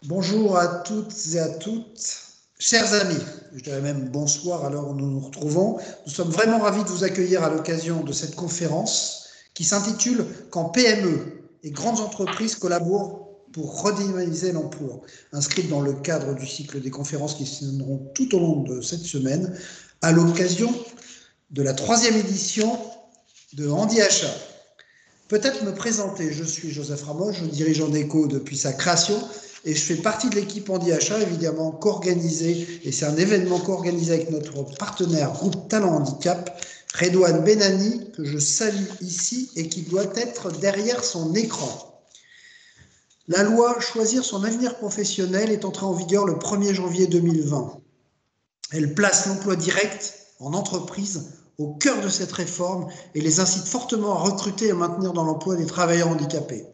Bonjour à toutes et à toutes, chers amis, je dirais même bonsoir à l'heure où nous nous retrouvons. Nous sommes vraiment ravis de vous accueillir à l'occasion de cette conférence qui s'intitule Quand PME et grandes entreprises collaborent pour redynamiser l'emploi, inscrite dans le cadre du cycle des conférences qui se tiendront tout au long de cette semaine, à l'occasion de la troisième édition de Handi Achat. Peut-être me présenter, je suis Joseph Ramos, je dirige Andeco depuis sa création et je fais partie de l'équipe Handi Achat, évidemment co-organisée, et c'est un événement co-organisé avec notre partenaire Groupe Talent Handicap, Redouane Benani, que je salue ici et qui doit être derrière son écran. La loi Choisir son avenir professionnel est entrée en vigueur le 1er janvier 2020. Elle place l'emploi direct en entreprise au cœur de cette réforme et les incite fortement à recruter et à maintenir dans l'emploi des travailleurs handicapés.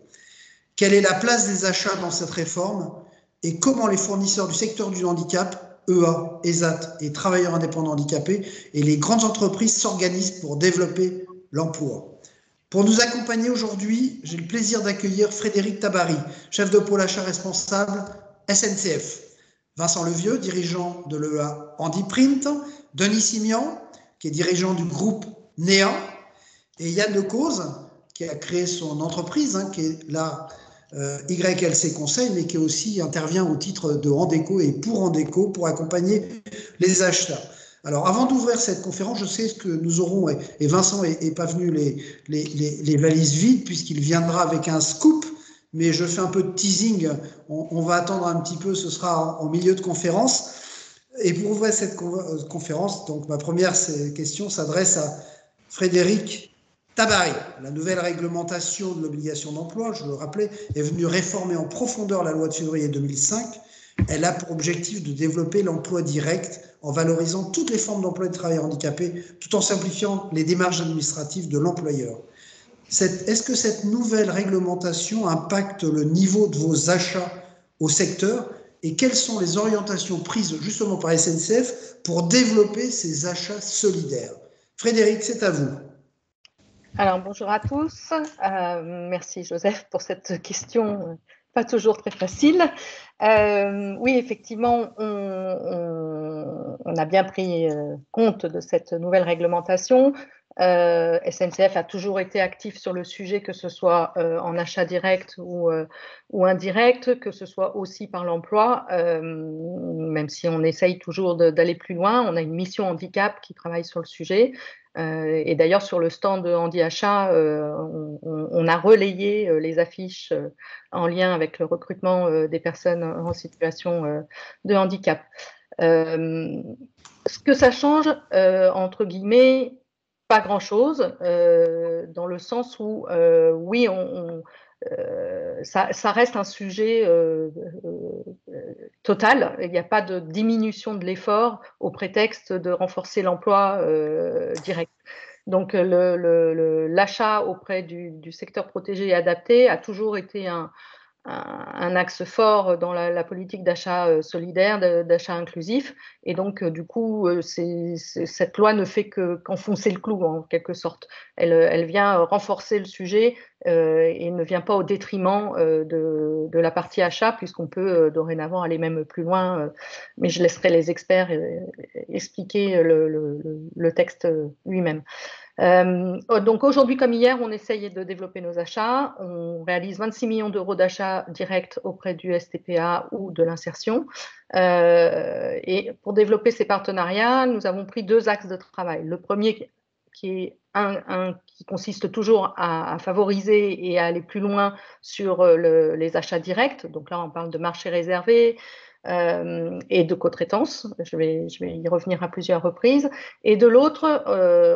Quelle est la place des achats dans cette réforme et comment les fournisseurs du secteur du handicap, EA, ESAT et travailleurs indépendants handicapés et les grandes entreprises s'organisent pour développer l'emploi. Pour nous accompagner aujourd'hui, j'ai le plaisir d'accueillir Frédéric Tabary, chef de pôle achat responsable SNCF, Vincent Levieux, dirigeant de l'EA Handiprint, Denis Simian, qui est dirigeant du groupe NEA, et Yann Decauze, qui a créé son entreprise, qui est la YLC Conseil, mais qui aussi intervient au titre de Andeco et pour Andeco pour accompagner les achats. Alors, avant d'ouvrir cette conférence, je sais que nous aurons, et Vincent n'est pas venu les valises vides, puisqu'il viendra avec un scoop, mais je fais un peu de teasing, on va attendre un petit peu, ce sera en milieu de conférence. Et pour ouvrir cette conférence, donc ma première question s'adresse à Frédéric Tabary. La nouvelle réglementation de l'obligation d'emploi, je le rappelais, est venue réformer en profondeur la loi de février 2005. Elle a pour objectif de développer l'emploi direct en valorisant toutes les formes d'emploi des travailleurs handicapés, tout en simplifiant les démarches administratives de l'employeur. Est-ce que cette nouvelle réglementation impacte le niveau de vos achats au secteur et quelles sont les orientations prises justement par SNCF pour développer ces achats solidaires? Frédéric, c'est à vous. Alors, bonjour à tous. Merci Joseph pour cette question pas toujours très facile. Oui, effectivement, on a bien pris compte de cette nouvelle réglementation. SNCF a toujours été actif sur le sujet, que ce soit en achat direct ou indirect, que ce soit aussi par l'emploi, même si on essaye toujours d'aller plus loin. On a une mission handicap qui travaille sur le sujet. Et d'ailleurs, sur le stand de Handi Achat, on a relayé les affiches en lien avec le recrutement des personnes en situation de handicap. Ce que ça change, entre guillemets, pas grand-chose, dans le sens où, oui, ça reste un sujet total. Il n'y a pas de diminution de l'effort au prétexte de renforcer l'emploi direct. Donc, l'achat auprès du secteur protégé et adapté a toujours été un axe fort dans la politique d'achat solidaire, d'achat inclusif. Et donc, du coup, cette loi ne fait qu'enfoncer le clou, en quelque sorte. Elle vient renforcer le sujet et ne vient pas au détriment de la partie achat, puisqu'on peut dorénavant aller même plus loin. Mais je laisserai les experts expliquer le texte lui-même. Donc aujourd'hui comme hier, on essaye de développer nos achats. On réalise 26 millions d'euros d'achats directs auprès du STPA ou de l'insertion. Et pour développer ces partenariats, nous avons pris deux axes de travail. Le premier qui est qui consiste toujours à favoriser et à aller plus loin sur les achats directs. Donc là, on parle de marché réservé, et de co-traitance. Je vais y revenir à plusieurs reprises. Et de l'autre,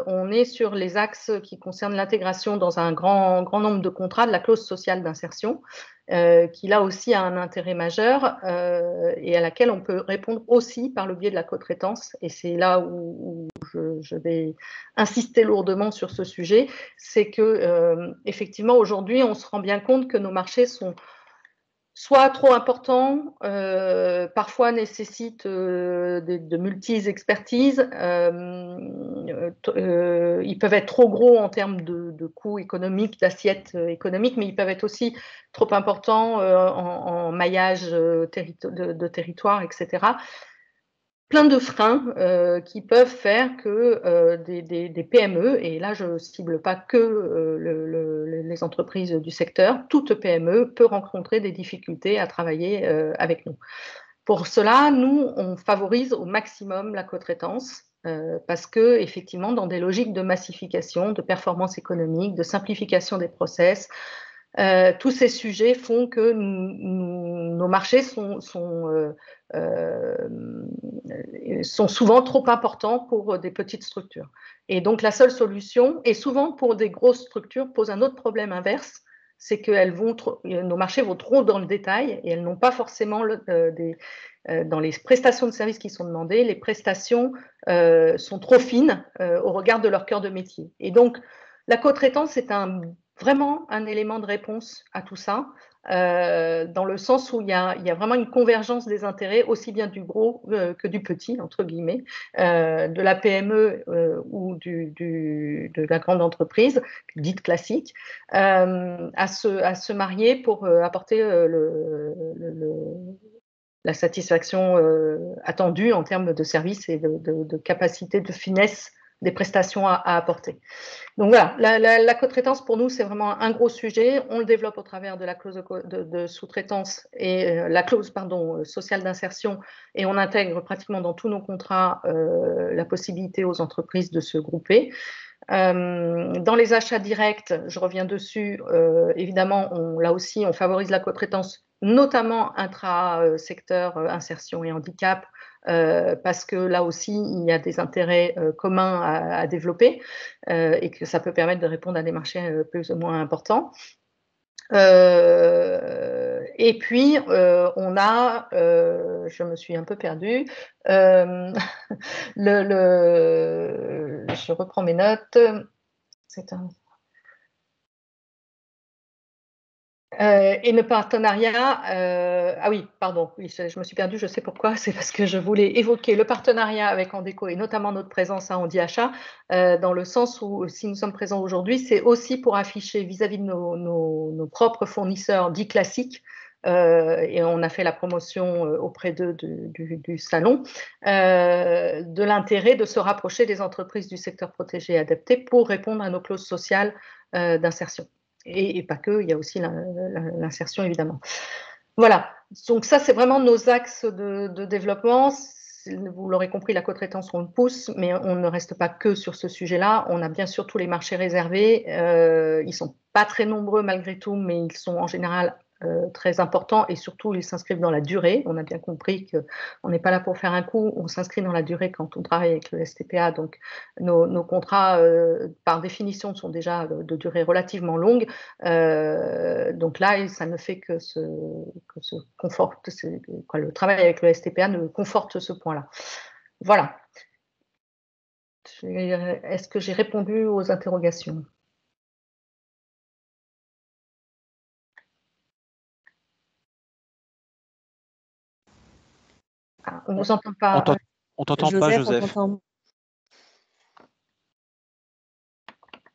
on est sur les axes qui concernent l'intégration dans un grand nombre de contrats de la clause sociale d'insertion, qui là aussi a un intérêt majeur et à laquelle on peut répondre aussi par le biais de la co-traitance. Et c'est là où je vais insister lourdement sur ce sujet, c'est que effectivement aujourd'hui, on se rend bien compte que nos marchés sont soit trop importants, parfois nécessitent de multi-expertises, ils peuvent être trop gros en termes de coûts économiques, d'assiettes économiques, mais ils peuvent être aussi trop importants en maillage de territoire, etc. Plein de freins qui peuvent faire que des PME, et là je ne cible pas que les entreprises du secteur, toute PME peut rencontrer des difficultés à travailler avec nous. Pour cela, nous, on favorise au maximum la co-traitance parce que, effectivement, dans des logiques de massification, de performance économique, de simplification des process, tous ces sujets font que nos marchés sont souvent trop importants pour des petites structures. Et donc, la seule solution, et souvent pour des grosses structures, pose un autre problème inverse, c'est que nos marchés vont trop dans le détail et elles n'ont pas forcément dans les prestations de services qui sont demandées, les prestations sont trop fines au regard de leur cœur de métier. Et donc, la co-traitance est vraiment un élément de réponse à tout ça, dans le sens où il y a vraiment une convergence des intérêts, aussi bien du gros que du petit, entre guillemets, de la PME ou de la grande entreprise, dite classique, à se marier pour apporter la satisfaction attendue en termes de services et de capacité, de finesse des prestations à apporter. Donc voilà, la co-traitance pour nous, c'est vraiment un gros sujet. On le développe au travers de la clause de sous-traitance et la clause sociale d'insertion, et on intègre pratiquement dans tous nos contrats la possibilité aux entreprises de se grouper. Dans les achats directs, je reviens dessus, évidemment, là aussi, on favorise la co-traitance, notamment intra-secteur insertion et handicap, parce que là aussi, il y a des intérêts communs à développer et que ça peut permettre de répondre à des marchés plus ou moins importants. Et puis, on a, je me suis un peu perdue, je reprends mes notes. Et le partenariat, ah oui, pardon, oui, je me suis perdue, je sais pourquoi, c'est parce que je voulais évoquer le partenariat avec Andeco et notamment notre présence à Handi Achat, dans le sens où si nous sommes présents aujourd'hui, c'est aussi pour afficher vis-à-vis de nos propres fournisseurs dits classiques, et on a fait la promotion auprès d'eux du salon, de l'intérêt de se rapprocher des entreprises du secteur protégé et adapté pour répondre à nos clauses sociales d'insertion. Et pas que, il y a aussi l'insertion évidemment. Voilà, donc ça c'est vraiment nos axes de développement. Vous l'aurez compris, la co-traitance on le pousse, mais on ne reste pas que sur ce sujet-là. On a bien sûr tous les marchés réservés, ils ne sont pas très nombreux malgré tout, mais ils sont en général très importants et surtout ils s'inscrivent dans la durée. On a bien compris qu'on n'est pas là pour faire un coup, on s'inscrit dans la durée quand on travaille avec le STPA, donc nos contrats par définition sont déjà de durée relativement longue, donc là ça ne fait que conforte, le travail avec le STPA ne conforte ce point-là. Voilà. Est-ce que j'ai répondu aux interrogations ? On ne vous entend pas. On t'entend pas, Joseph.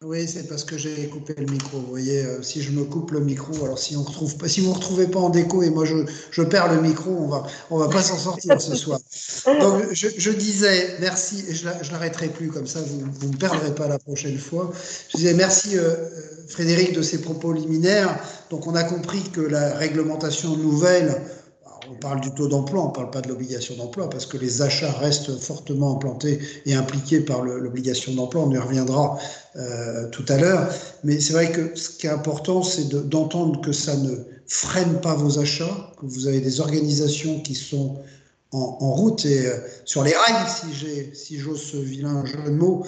Oui, c'est parce que j'ai coupé le micro. Vous voyez, si je me coupe le micro, alors si vous ne retrouvez pas en déco et moi je perds le micro, on va pas s'en sortir ce soir. Donc je disais merci, et je l'arrêterai plus comme ça, vous ne me perdrez pas la prochaine fois. Je disais merci Frédéric de ses propos liminaires. Donc on a compris que la réglementation nouvelle, on parle du taux d'emploi, on ne parle pas de l'obligation d'emploi, parce que les achats restent fortement implantés et impliqués par l'obligation d'emploi. On y reviendra tout à l'heure. Mais c'est vrai que ce qui est important, c'est d'entendre que ça ne freine pas vos achats, que vous avez des organisations qui sont en route et sur les rails, si j'ose ce vilain jeu de mots,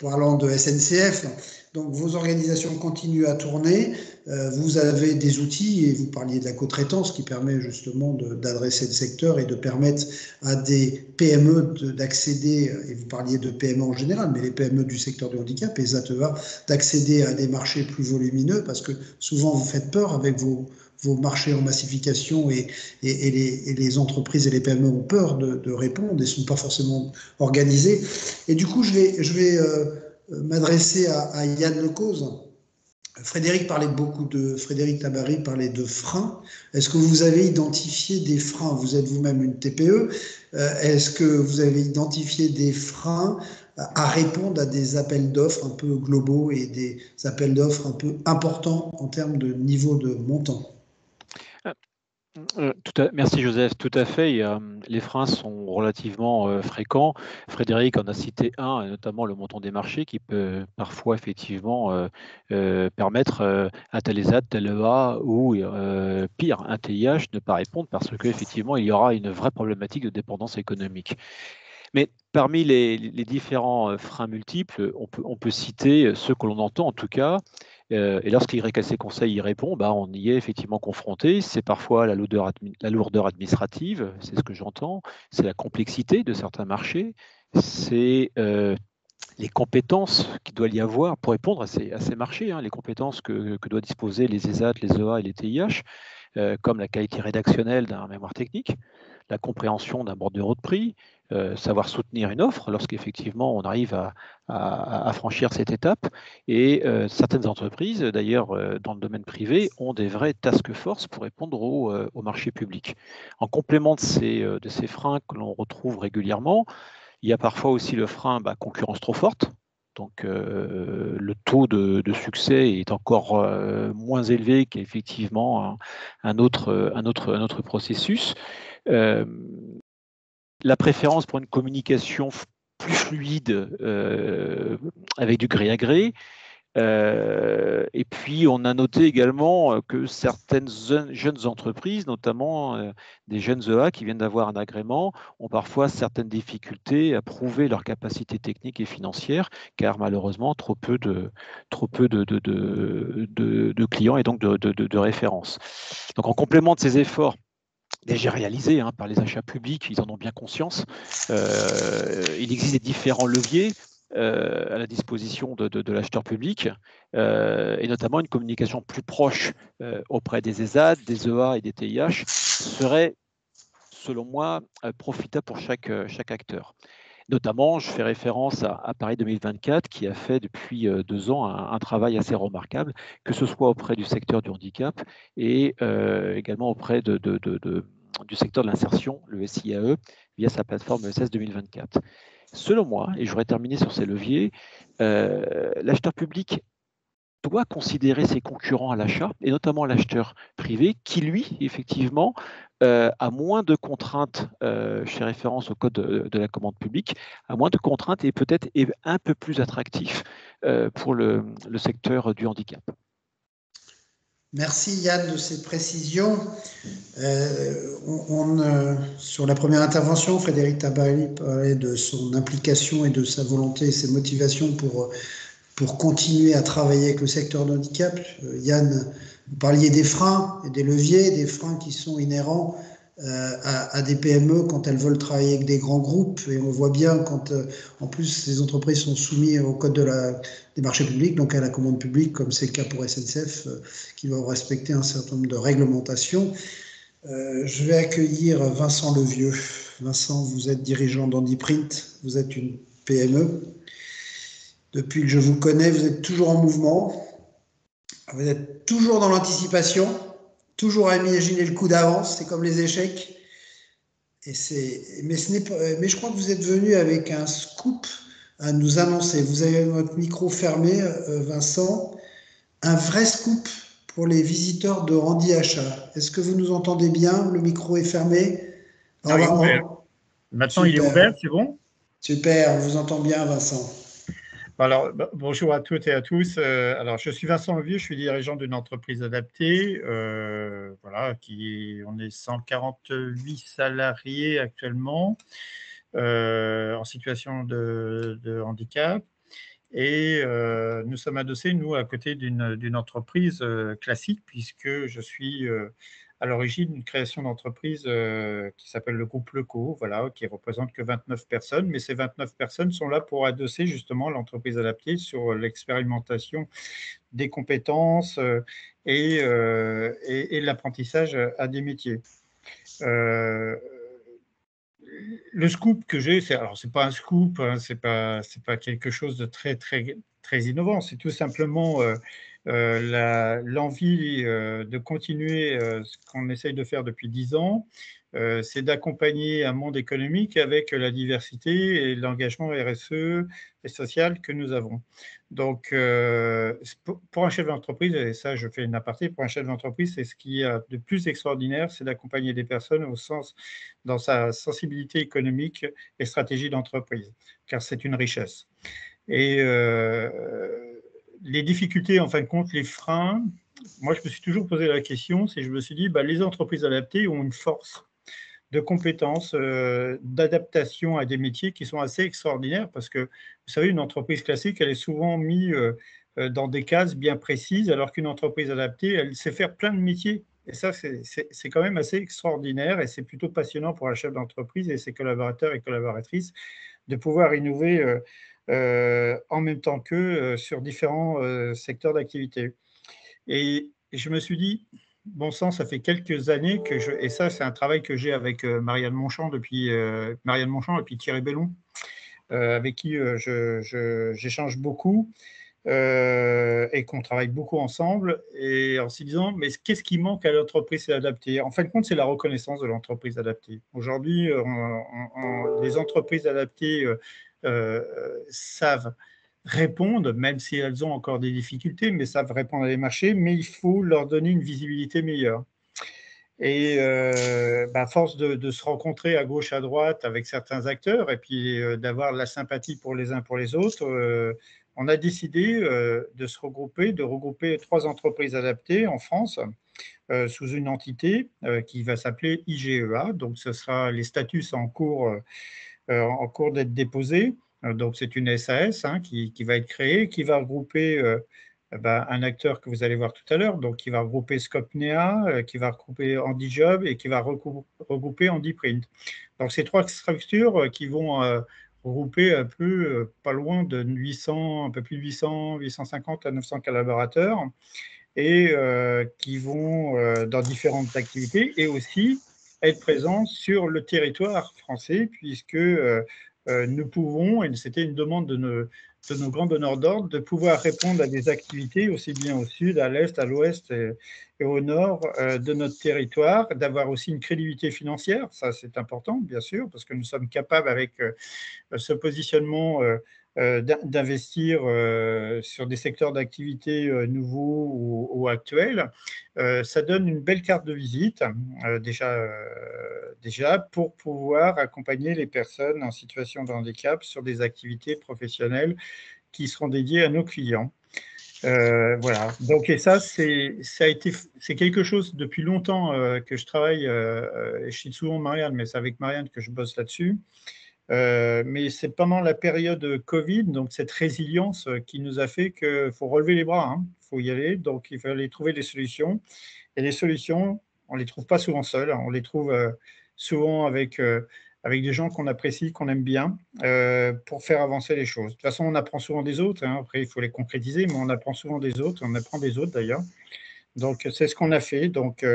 parlant de SNCF. Donc vos organisations continuent à tourner, vous avez des outils, et vous parliez de la co-traitance qui permet justement d'adresser le secteur et de permettre à des PME d'accéder, et vous parliez de PME en général, mais les PME du secteur du handicap et les ATEA, d'accéder à des marchés plus volumineux, parce que souvent vous faites peur avec vos vos marchés en massification et les entreprises et les PME ont peur de répondre et ne sont pas forcément organisées. Et du coup, je vais m'adresser à Yann Lecause. Frédéric Tabary parlait de freins. Est-ce que vous avez identifié des freins? Vous êtes vous-même une TPE. Est-ce que vous avez identifié des freins à répondre à des appels d'offres un peu globaux et des appels d'offres un peu importants en termes de niveau de montant? Merci Joseph, tout à fait. Les freins sont relativement fréquents. Frédéric en a cité un, et notamment le montant des marchés qui peut parfois effectivement permettre à tel ESAT, tel EA ou pire, un TIH ne pas répondre parce qu'effectivement il y aura une vraie problématique de dépendance économique. Mais parmi les différents freins multiples, on peut citer ceux que l'on entend en tout cas. Et lorsque YLC Conseil y répond, on y est effectivement confronté. C'est parfois la lourdeur administrative, c'est ce que j'entends, c'est la complexité de certains marchés, c'est les compétences qu'il doit y avoir pour répondre à ces marchés, les compétences que doivent disposer les ESAT, les EA et les TIH, comme la qualité rédactionnelle d'un mémoire technique, la compréhension d'un bordereau de prix, savoir soutenir une offre lorsqu'effectivement on arrive à franchir cette étape. Et certaines entreprises, d'ailleurs dans le domaine privé, ont des vraies task force pour répondre au marché public. En complément de ces freins que l'on retrouve régulièrement, il y a parfois aussi le frein concurrence trop forte. Donc, le taux de succès est encore moins élevé qu'effectivement un autre processus. La préférence pour une communication plus fluide avec du gré à gré. Et puis, on a noté également que certaines jeunes entreprises, notamment des jeunes EA qui viennent d'avoir un agrément, ont parfois certaines difficultés à prouver leur capacité technique et financière, car malheureusement, trop peu de clients et donc de références. Donc, en complément de ces efforts, déjà réalisés par les achats publics, ils en ont bien conscience. Il existe des différents leviers à la disposition de l'acheteur public, et notamment une communication plus proche auprès des ESAT, des EA et des TIH serait, selon moi, profitable pour chaque acteur. Notamment, je fais référence à Paris 2024 qui a fait depuis 2 ans un travail assez remarquable, que ce soit auprès du secteur du handicap et également auprès du secteur de l'insertion, le SIAE, via sa plateforme ESS 2024. Selon moi, et je voudrais terminer sur ces leviers, l'acheteur public doit considérer ses concurrents à l'achat, et notamment l'acheteur privé, qui lui, effectivement, a moins de contraintes, je fais référence au code de la commande publique, a moins de contraintes et peut-être est un peu plus attractif pour le secteur du handicap. Merci Yann de ces précisions. Sur la première intervention, Frédéric Tabary parlait de son implication et de sa volonté et ses motivations pour continuer à travailler avec le secteur de handicap. Yann, vous parliez des freins et des leviers, des freins qui sont inhérents à des PME quand elles veulent travailler avec des grands groupes. Et on voit bien quand, en plus, ces entreprises sont soumises au code des marchés publics, donc à la commande publique, comme c'est le cas pour SNCF, qui doivent respecter un certain nombre de réglementations. Je vais accueillir Vincent Levieux. Vincent, vous êtes dirigeant d'Handiprint, vous êtes une PME. Depuis que je vous connais, vous êtes toujours en mouvement, vous êtes toujours dans l'anticipation, toujours à imaginer le coup d'avance, c'est comme les échecs. Mais je crois que vous êtes venu avec un scoop à nous annoncer. Vous avez votre micro fermé, Vincent. Un vrai scoop pour les visiteurs de Handi Achat. Est-ce que vous nous entendez bien? Le micro est fermé. Maintenant, il est ouvert, c'est bon? Super, on vous entend bien, Vincent. Alors, bonjour à toutes et à tous. Alors, je suis Vincent Levieux, je suis dirigeant d'une entreprise adaptée. On est 148 salariés actuellement en situation de handicap. Et nous sommes adossés, nous, à côté d'une entreprise classique, puisque je suis à l'origine d'une création d'entreprise qui s'appelle le groupe Leco, voilà, qui représente que 29 personnes, mais ces 29 personnes sont là pour adosser justement l'entreprise adaptée sur l'expérimentation des compétences et l'apprentissage à des métiers. Le scoop que j'ai, c'est pas un scoop, hein, c'est pas quelque chose de très innovant. C'est tout simplement l'envie de continuer ce qu'on essaye de faire depuis 10 ans, c'est d'accompagner un monde économique avec la diversité et l'engagement RSE et social que nous avons. Donc, pour un chef d'entreprise, et ça je fais une aparté, pour un chef d'entreprise, c'est ce qui est de plus extraordinaire, c'est d'accompagner des personnes dans sa sensibilité économique et stratégie d'entreprise, car c'est une richesse. Et les difficultés, en fin de compte, les freins, moi je me suis toujours posé la question, je me suis dit, les entreprises adaptées ont une force de compétences, d'adaptation à des métiers qui sont assez extraordinaires, parce que, vous savez, une entreprise classique, elle est souvent mise dans des cases bien précises, alors qu'une entreprise adaptée, elle sait faire plein de métiers. Et ça, c'est quand même assez extraordinaire, et c'est plutôt passionnant pour un chef d'entreprise et ses collaborateurs et collaboratrices de pouvoir innover en même temps qu'eux sur différents secteurs d'activité. Et je me suis dit, bon sang, ça fait quelques années que et ça, c'est un travail que j'ai avec Marianne Monchamp depuis Thierry Bellon, avec qui j'échange beaucoup et qu'on travaille beaucoup ensemble, et en se disant, mais qu'est-ce qui manque à l'entreprise adaptée? En fin de compte, c'est la reconnaissance de l'entreprise adaptée. Aujourd'hui, les entreprises adaptées savent répondent, même si elles ont encore des difficultés, mais savent répondre à des marchés, mais il faut leur donner une visibilité meilleure. Et à force de se rencontrer à gauche, à droite avec certains acteurs, et puis d'avoir la sympathie pour les uns pour les autres, on a décidé de regrouper 3 entreprises adaptées en France sous une entité qui va s'appeler IGEA. Donc, ce sera les statuts en cours d'être déposés. Donc, c'est une SAS qui va être créée, qui va regrouper un acteur que vous allez voir tout à l'heure, donc qui va regrouper Scopnea, qui va regrouper HandiJob et qui va regrouper HandiPrint. Donc, ces 3 structures qui vont regrouper un peu, pas loin de 800, un peu plus de 800, 850 à 900 collaborateurs, et qui vont dans différentes activités, et aussi être présents sur le territoire français, puisque nous pouvons, et c'était une demande de nos grands donneurs d'ordre, de pouvoir répondre à des activités aussi bien au sud, à l'est, à l'ouest et au nord de notre territoire, d'avoir aussi une crédibilité financière, ça c'est important bien sûr, parce que nous sommes capables avec ce positionnement d'investir sur des secteurs d'activité nouveaux ou actuels. Ça donne une belle carte de visite déjà pour pouvoir accompagner les personnes en situation de handicap sur des activités professionnelles qui seront dédiées à nos clients. Voilà. Donc, et ça, c'est quelque chose depuis longtemps que je travaille. Je cite souvent Marianne, mais c'est avec Marianne que je bosse là-dessus. Mais c'est pendant la période Covid, donc cette résilience qui nous a fait qu'il faut relever les bras, il faut y aller, donc il fallait trouver des solutions. Et les solutions, on ne les trouve pas souvent seuls, on les trouve souvent avec des gens qu'on apprécie, qu'on aime bien, pour faire avancer les choses. De toute façon, on apprend souvent des autres, après il faut les concrétiser, mais on apprend souvent des autres, on apprend des autres d'ailleurs. Donc c'est ce qu'on a fait. Donc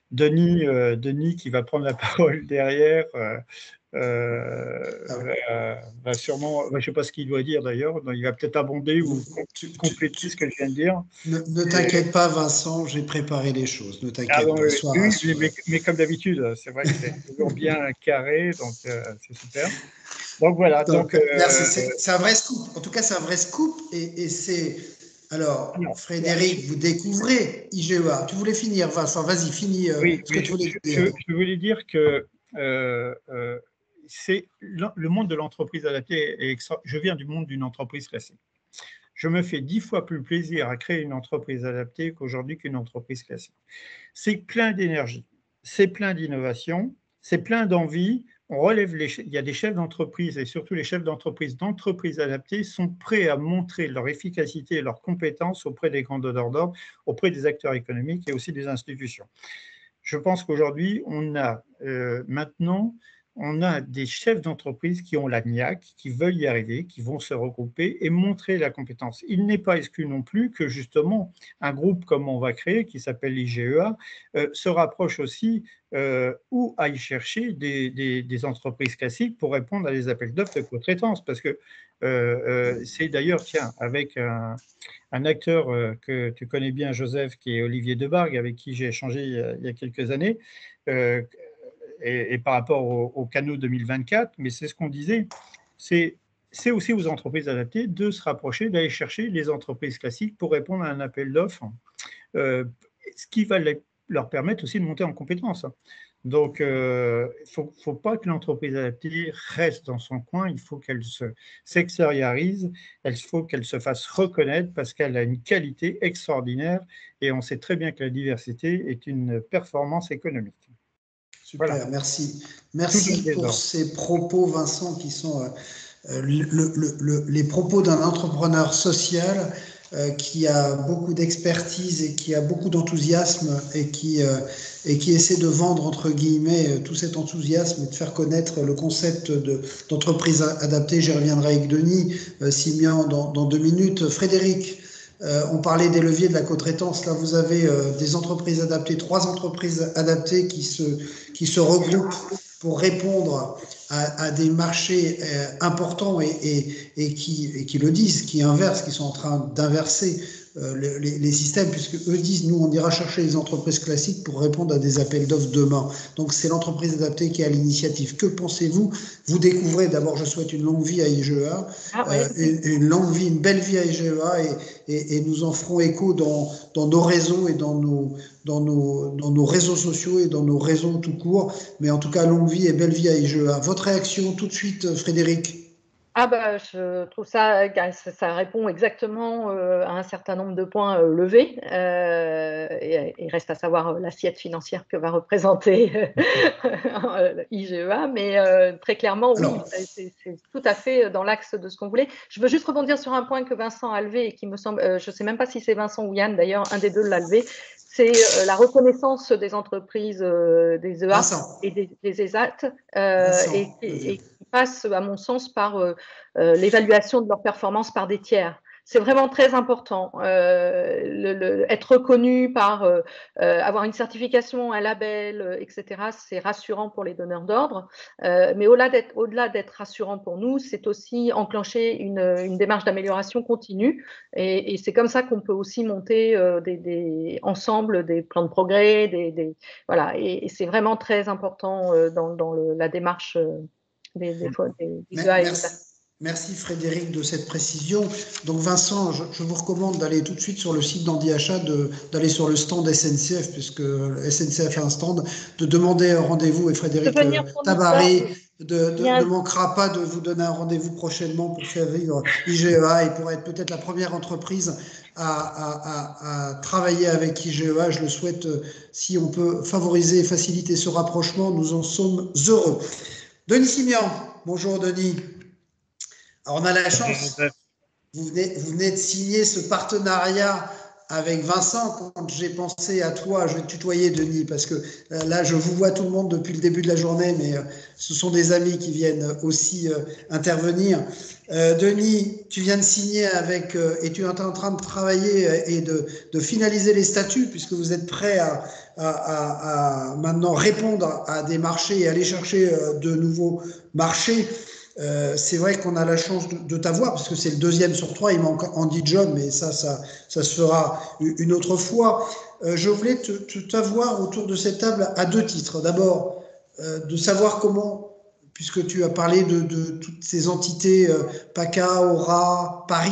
Denis qui va prendre la parole derrière, va sûrement, je ne sais pas ce qu'il doit dire d'ailleurs, il va peut-être abonder ou compléter ce que je viens de dire. Ne t'inquiète pas, Vincent, j'ai préparé les choses, ne t'inquiète pas. Oui, mais comme d'habitude, c'est vrai que c'est toujours bien carré, donc c'est super. Donc voilà. Merci, c'est un vrai scoop. En tout cas, c'est un vrai scoop, et c'est. Alors, Frédéric, vous découvrez IGEA. Tu voulais finir, Vincent, vas-y, finis ce que tu voulais dire. Je voulais dire que c'est le monde de l'entreprise adaptée. Je viens du monde d'une entreprise classique. Je me fais 10 fois plus plaisir à créer une entreprise adaptée qu'aujourd'hui qu'une entreprise classique. C'est plein d'énergie, c'est plein d'innovation, c'est plein d'envie. il y a des chefs d'entreprise et surtout les chefs d'entreprise adaptées sont prêts à montrer leur efficacité et leurs compétences auprès des grands donneurs d'ordre, auprès des acteurs économiques et aussi des institutions. Je pense qu'aujourd'hui, on a des chefs d'entreprise qui ont la niaque, qui veulent y arriver, qui vont se regrouper et montrer la compétence. Il n'est pas exclu non plus que justement un groupe comme on va créer, qui s'appelle l'IGEA, se rapproche aussi ou aille chercher des entreprises classiques pour répondre à des appels d'offres de co-traitance. Parce que c'est d'ailleurs, tiens, avec un acteur que tu connais bien, Joseph, qui est Olivier Debargue, avec qui j'ai échangé il y a quelques années, et par rapport au canot 2024, mais c'est ce qu'on disait, c'est aussi aux entreprises adaptées de se rapprocher, d'aller chercher les entreprises classiques pour répondre à un appel d'offres, ce qui va leur permettre aussi de monter en compétences. Donc, il ne faut pas que l'entreprise adaptée reste dans son coin, il faut qu'elle s'extériorise, il faut qu'elle se fasse reconnaître parce qu'elle a une qualité extraordinaire et on sait très bien que la diversité est une performance économique. Super, voilà. Merci pour ces propos, Vincent, qui sont les propos d'un entrepreneur social qui a beaucoup d'expertise et qui a beaucoup d'enthousiasme et qui essaie de vendre, entre guillemets, tout cet enthousiasme et de faire connaître le concept d'entreprise adaptée. J'y reviendrai avec Denis, Simian dans 2 minutes. Frédéric, on parlait des leviers de la co-traitance. Là, vous avez des entreprises adaptées, 3 entreprises adaptées qui se regroupent pour répondre à des marchés importants et qui le disent, qui inversent, qui sont en train d'inverser les systèmes, puisque eux disent, nous, on ira chercher les entreprises classiques pour répondre à des appels d'offres demain. Donc, c'est l'entreprise adaptée qui a l'initiative. Que pensez-vous? Vous découvrez, d'abord, je souhaite une longue vie à IGEA, une longue vie, une belle vie à IGEA, et nous en ferons écho dans nos réseaux et dans nos réseaux sociaux et dans nos réseaux tout court. Mais en tout cas, longue vie et belle vie à IGEA. Votre réaction tout de suite, Frédéric? Je trouve ça répond exactement à un certain nombre de points levés. Il reste à savoir l'assiette financière que va représenter IGEA, mais très clairement, oui, c'est tout à fait dans l'axe de ce qu'on voulait. Je veux juste rebondir sur un point que Vincent a levé et qui me semble, je ne sais même pas si c'est Vincent ou Yann, d'ailleurs, un des deux l'a levé, c'est la reconnaissance des entreprises, des EA et des ESAT, et qui passe, à mon sens, par l'évaluation de leur performance par des tiers. C'est vraiment très important. Être reconnu par avoir une certification, un label, etc., c'est rassurant pour les donneurs d'ordre. Mais au-delà d'être rassurant pour nous, c'est aussi enclencher une démarche d'amélioration continue. Et c'est comme ça qu'on peut aussi monter ensemble des plans de progrès. Voilà. Et c'est vraiment très important dans la démarche des Merci Frédéric de cette précision. Donc Vincent, je vous recommande d'aller tout de suite sur le site d'Andy Achat, d'aller sur le stand SNCF, puisque SNCF a un stand, de demander un rendez-vous, et Frédéric Tabaré ne manquera pas de vous donner un rendez-vous prochainement pour faire vivre IGEA et pour être peut-être la première entreprise à travailler avec IGEA. Je le souhaite, si on peut favoriser et faciliter ce rapprochement, nous en sommes heureux. Denis Simian, bonjour Denis. Alors on a la chance, vous venez de signer ce partenariat avec Vincent. Quand j'ai pensé à toi, je vais te tutoyer Denis, parce que là je vous vois tout le monde depuis le début de la journée, mais ce sont des amis qui viennent aussi intervenir. Denis, tu viens de signer avec, et tu es en train de travailler et de finaliser les statuts, puisque vous êtes prêt à maintenant répondre à des marchés et aller chercher de nouveaux marchés. C'est vrai qu'on a la chance de t'avoir, parce que c'est le 2e sur 3, il manque Andy Job, mais ça se fera une autre fois. Je voulais t'avoir autour de cette table à 2 titres. D'abord, de savoir comment, puisque tu as parlé de toutes ces entités, PACA, Aura, Paris,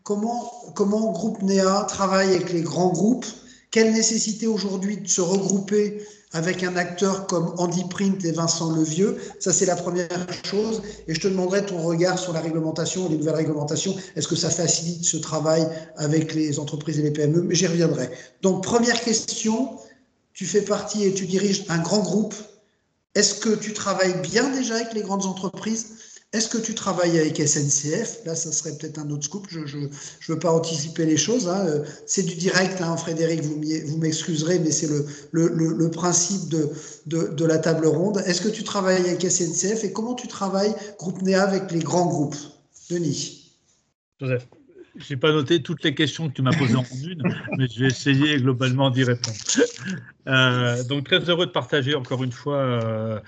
comment Groupe NEA travaille avec les grands groupes? Quelle nécessité aujourd'hui de se regrouper avec un acteur comme Andy Print et Vincent Levieux? Ça, c'est la première chose. Et je te demanderai ton regard sur la réglementation, les nouvelles réglementations. Est-ce que ça facilite ce travail avec les entreprises et les PME? Mais j'y reviendrai. Donc, première question, tu fais partie et tu diriges un grand groupe. Est-ce que tu travailles bien déjà avec les grandes entreprises? Est-ce que tu travailles avec SNCF? Là, ça serait peut-être un autre scoop. Je ne veux pas anticiper les choses, hein. C'est du direct, hein, Frédéric, vous m'excuserez, mais c'est le principe de la table ronde. Est-ce que tu travailles avec SNCF et comment tu travailles, Groupe NEA, avec les grands groupes? Denis. Joseph. Je n'ai pas noté toutes les questions que tu m'as posées en une, mais je vais essayer globalement d'y répondre. Donc, très heureux de partager encore une fois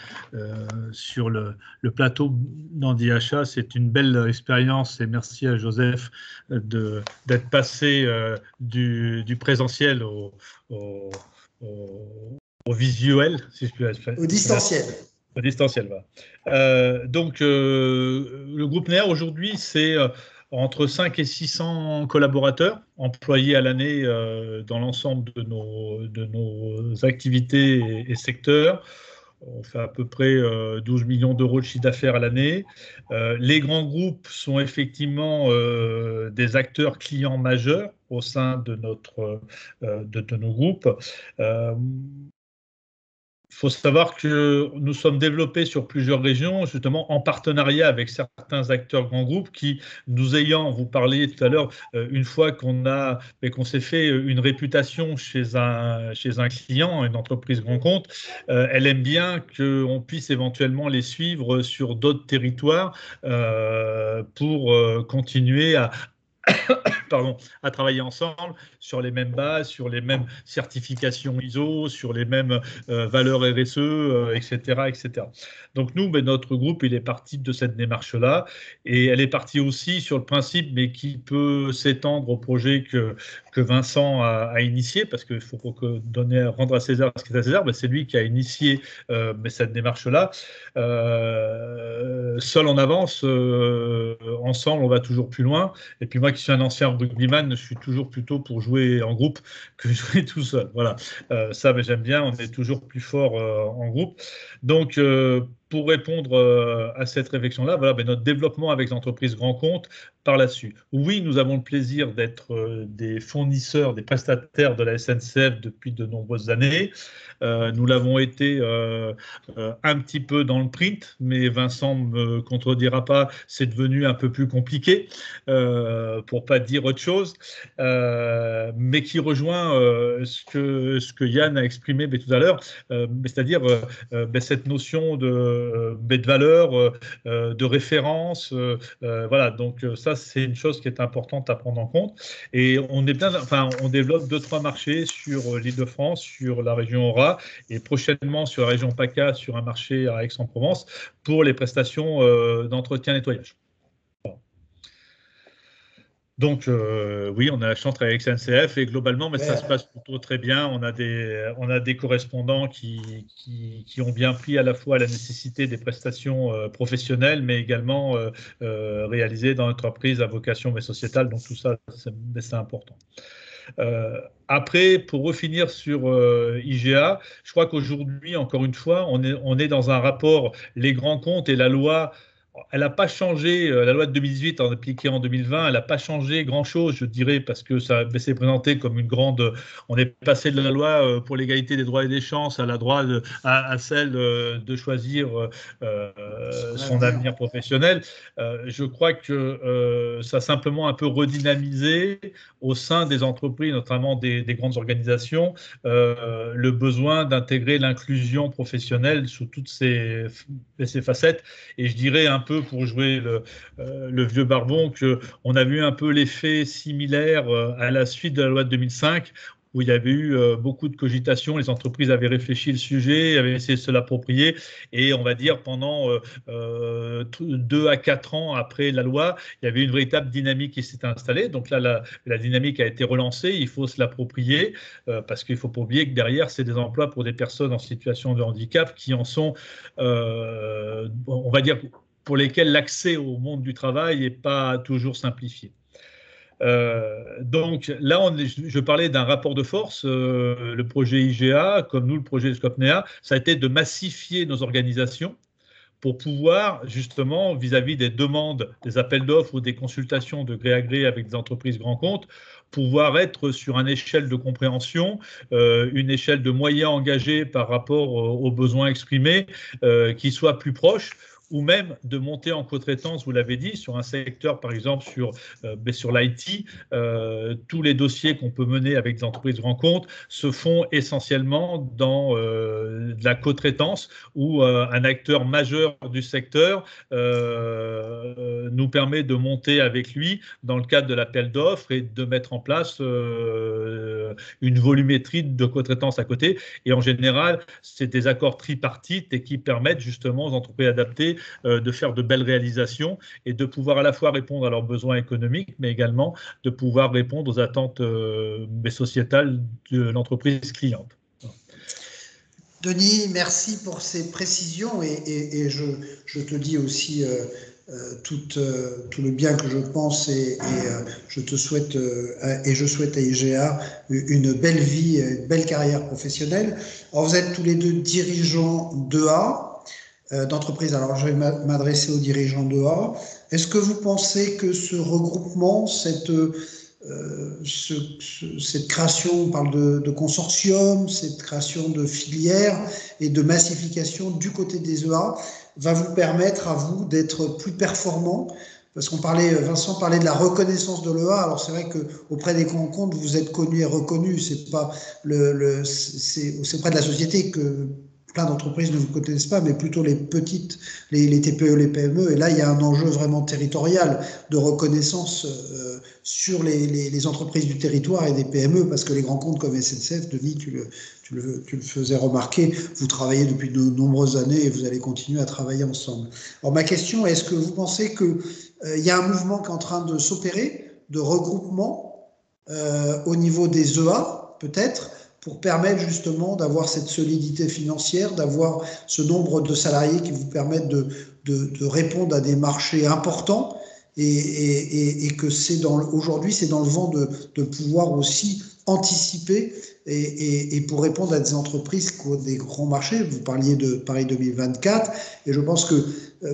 sur le plateau d'Handiachat. C'est une belle expérience et merci à Joseph d'être passé du présentiel au visuel, si je puis dire. Au distanciel. Au distanciel, voilà. Donc, le groupe NEA aujourd'hui, c'est entre 5 et 600 collaborateurs employés à l'année dans l'ensemble de nos activités et secteurs. On fait à peu près 12 millions d'euros de chiffre d'affaires à l'année. Les grands groupes sont effectivement des acteurs clients majeurs au sein de nos groupes. Il faut savoir que nous sommes développés sur plusieurs régions, justement en partenariat avec certains acteurs grands groupes qui, nous ayant, vous parliez tout à l'heure, une fois qu'on s'est fait une réputation chez un client, une entreprise grand compte, elle aime bien qu'on puisse éventuellement les suivre sur d'autres territoires pour continuer à travailler ensemble sur les mêmes bases, sur les mêmes certifications ISO, sur les mêmes valeurs RSE, etc., etc. Donc nous, notre groupe, il est parti de cette démarche-là et elle est partie aussi sur le principe, mais qui peut s'étendre au projet que Vincent a initié, parce qu'il faut rendre à César ce qui est à César, c'est lui qui a initié cette démarche-là. Seul on avance, ensemble on va toujours plus loin. Et puis moi qui suis un ancien rugbyman, je suis toujours plutôt pour jouer en groupe que jouer tout seul. Voilà, ça j'aime bien, on est toujours plus fort en groupe. Donc pour répondre à cette réflexion-là, voilà, notre développement avec l'entreprise grand compte par là-dessus. Oui, nous avons le plaisir d'être des fournisseurs, des prestataires de la SNCF depuis de nombreuses années. Nous l'avons été un petit peu dans le print, mais Vincent ne me contredira pas, c'est devenu un peu plus compliqué, pour ne pas dire autre chose, mais qui rejoint ce que Yann a exprimé tout à l'heure, c'est-à-dire cette notion de valeur, de référence. Voilà, donc ça, c'est une chose qui est importante à prendre en compte. Et on développe 2-3 marchés sur l'Île-de-France, sur la région Aura, et prochainement sur la région PACA, sur un marché à Aix-en-Provence, pour les prestations d'entretien-nettoyage. Voilà. Donc, oui, on a la chance de travailler avec SNCF et globalement, mais ça se passe plutôt très bien. On a des correspondants qui ont bien pris à la fois la nécessité des prestations professionnelles, mais également réalisées dans l'entreprise à vocation mais sociétale. Donc, tout ça, c'est important. Après, pour refinir sur IGA, je crois qu'aujourd'hui, encore une fois, on est dans un rapport, les grands comptes et la loi. Elle n'a pas changé, la loi de 2018 appliquée en 2020, elle n'a pas changé grand-chose, je dirais, parce que ça s'est présenté comme une grande... On est passé de la loi pour l'égalité des droits et des chances à celle de choisir son avenir professionnel. Je crois que ça a simplement un peu redynamisé au sein des entreprises, notamment des grandes organisations, le besoin d'intégrer l'inclusion professionnelle sous toutes ses facettes. Et je dirais un peu, pour jouer le vieux barbon, qu'on a vu un peu l'effet similaire à la suite de la loi de 2005, où il y avait eu beaucoup de cogitations, les entreprises avaient réfléchi le sujet, avaient essayé de se l'approprier, et on va dire pendant 2 à 4 ans après la loi, il y avait une véritable dynamique qui s'était installée. Donc là, la dynamique a été relancée, il faut se l'approprier, parce qu'il ne faut pas oublier que derrière, c'est des emplois pour des personnes en situation de handicap qui en sont, on va dire, pour lesquels l'accès au monde du travail n'est pas toujours simplifié. Donc là, je parlais d'un rapport de force. Le projet IGA, comme nous, le projet Scopnea, ça a été de massifier nos organisations pour pouvoir, justement, vis-à-vis des demandes, des appels d'offres ou des consultations de gré à gré avec des entreprises grands comptes, pouvoir être sur une échelle de compréhension, une échelle de moyens engagés par rapport aux besoins exprimés, qui soit plus proche, ou même de monter en co-traitance, vous l'avez dit, sur un secteur, par exemple, sur l'IT. Tous les dossiers qu'on peut mener avec des entreprises rencontres se font essentiellement dans de la co-traitance, où un acteur majeur du secteur nous permet de monter avec lui dans le cadre de l'appel d'offres et de mettre en place une volumétrie de co-traitance à côté. Et en général, c'est des accords tripartites et qui permettent justement aux entreprises adaptées de faire de belles réalisations et de pouvoir à la fois répondre à leurs besoins économiques, mais également de pouvoir répondre aux attentes sociétales de l'entreprise cliente. Denis, merci pour ces précisions et je te dis aussi tout le bien que je pense et je te souhaite et je souhaite à IGA une belle vie, une belle carrière professionnelle. Alors, vous êtes tous les deux dirigeants d'EA. D'entreprise. Alors, je vais m'adresser aux dirigeants d'EA. Est-ce que vous pensez que ce regroupement, cette création, on parle de consortium, cette création de filières et de massification du côté des EA va vous permettre à vous d'être plus performant? Parce Vincent parlait de la reconnaissance de l'EA. Alors c'est vrai qu'auprès des grands comptes, vous êtes connu et reconnu. C'est pas c'est auprès de la société que plein d'entreprises ne vous connaissent pas, mais plutôt les petites, les TPE, les PME. Et là, il y a un enjeu vraiment territorial de reconnaissance sur les entreprises du territoire et des PME, parce que les grands comptes comme SNCF, Denis, tu le faisais remarquer, vous travaillez depuis de nombreuses années et vous allez continuer à travailler ensemble. Alors ma question, est-ce que vous pensez qu'il y a un mouvement qui est en train de s'opérer, de regroupement au niveau des EA, peut-être, pour permettre justement d'avoir cette solidité financière, d'avoir ce nombre de salariés qui vous permettent de répondre à des marchés importants et que aujourd'hui, c'est dans le vent de pouvoir aussi anticiper et pour répondre à des entreprises qui ont des grands marchés. Vous parliez de Paris 2024 et je pense que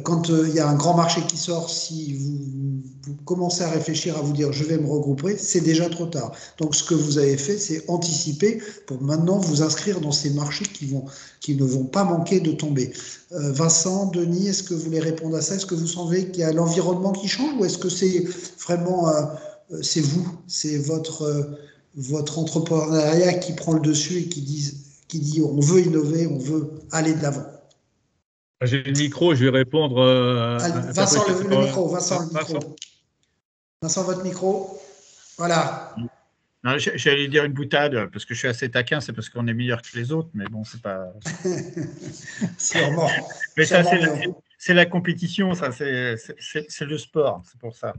quand il y a un grand marché qui sort, si vous commencez à réfléchir à vous dire je vais me regrouper, c'est déjà trop tard. Donc ce que vous avez fait, c'est anticiper pour maintenant vous inscrire dans ces marchés qui ne vont pas manquer de tomber. Vincent, Denis, est-ce que vous voulez répondre à ça? Est-ce que vous sentez qu'il y a l'environnement qui change ou est-ce que c'est vraiment c'est vous, c'est votre entrepreneuriat qui prend le dessus et qui dit on veut innover, on veut aller de l'avant? J'ai le micro, je vais répondre. Vincent, le micro. Vincent, votre micro. Voilà. J'allais dire une boutade, parce que je suis assez taquin, c'est parce qu'on est meilleur que les autres, mais bon, c'est pas. Sûrement. Mais ça, c'est la compétition, ça, c'est le sport, c'est pour ça.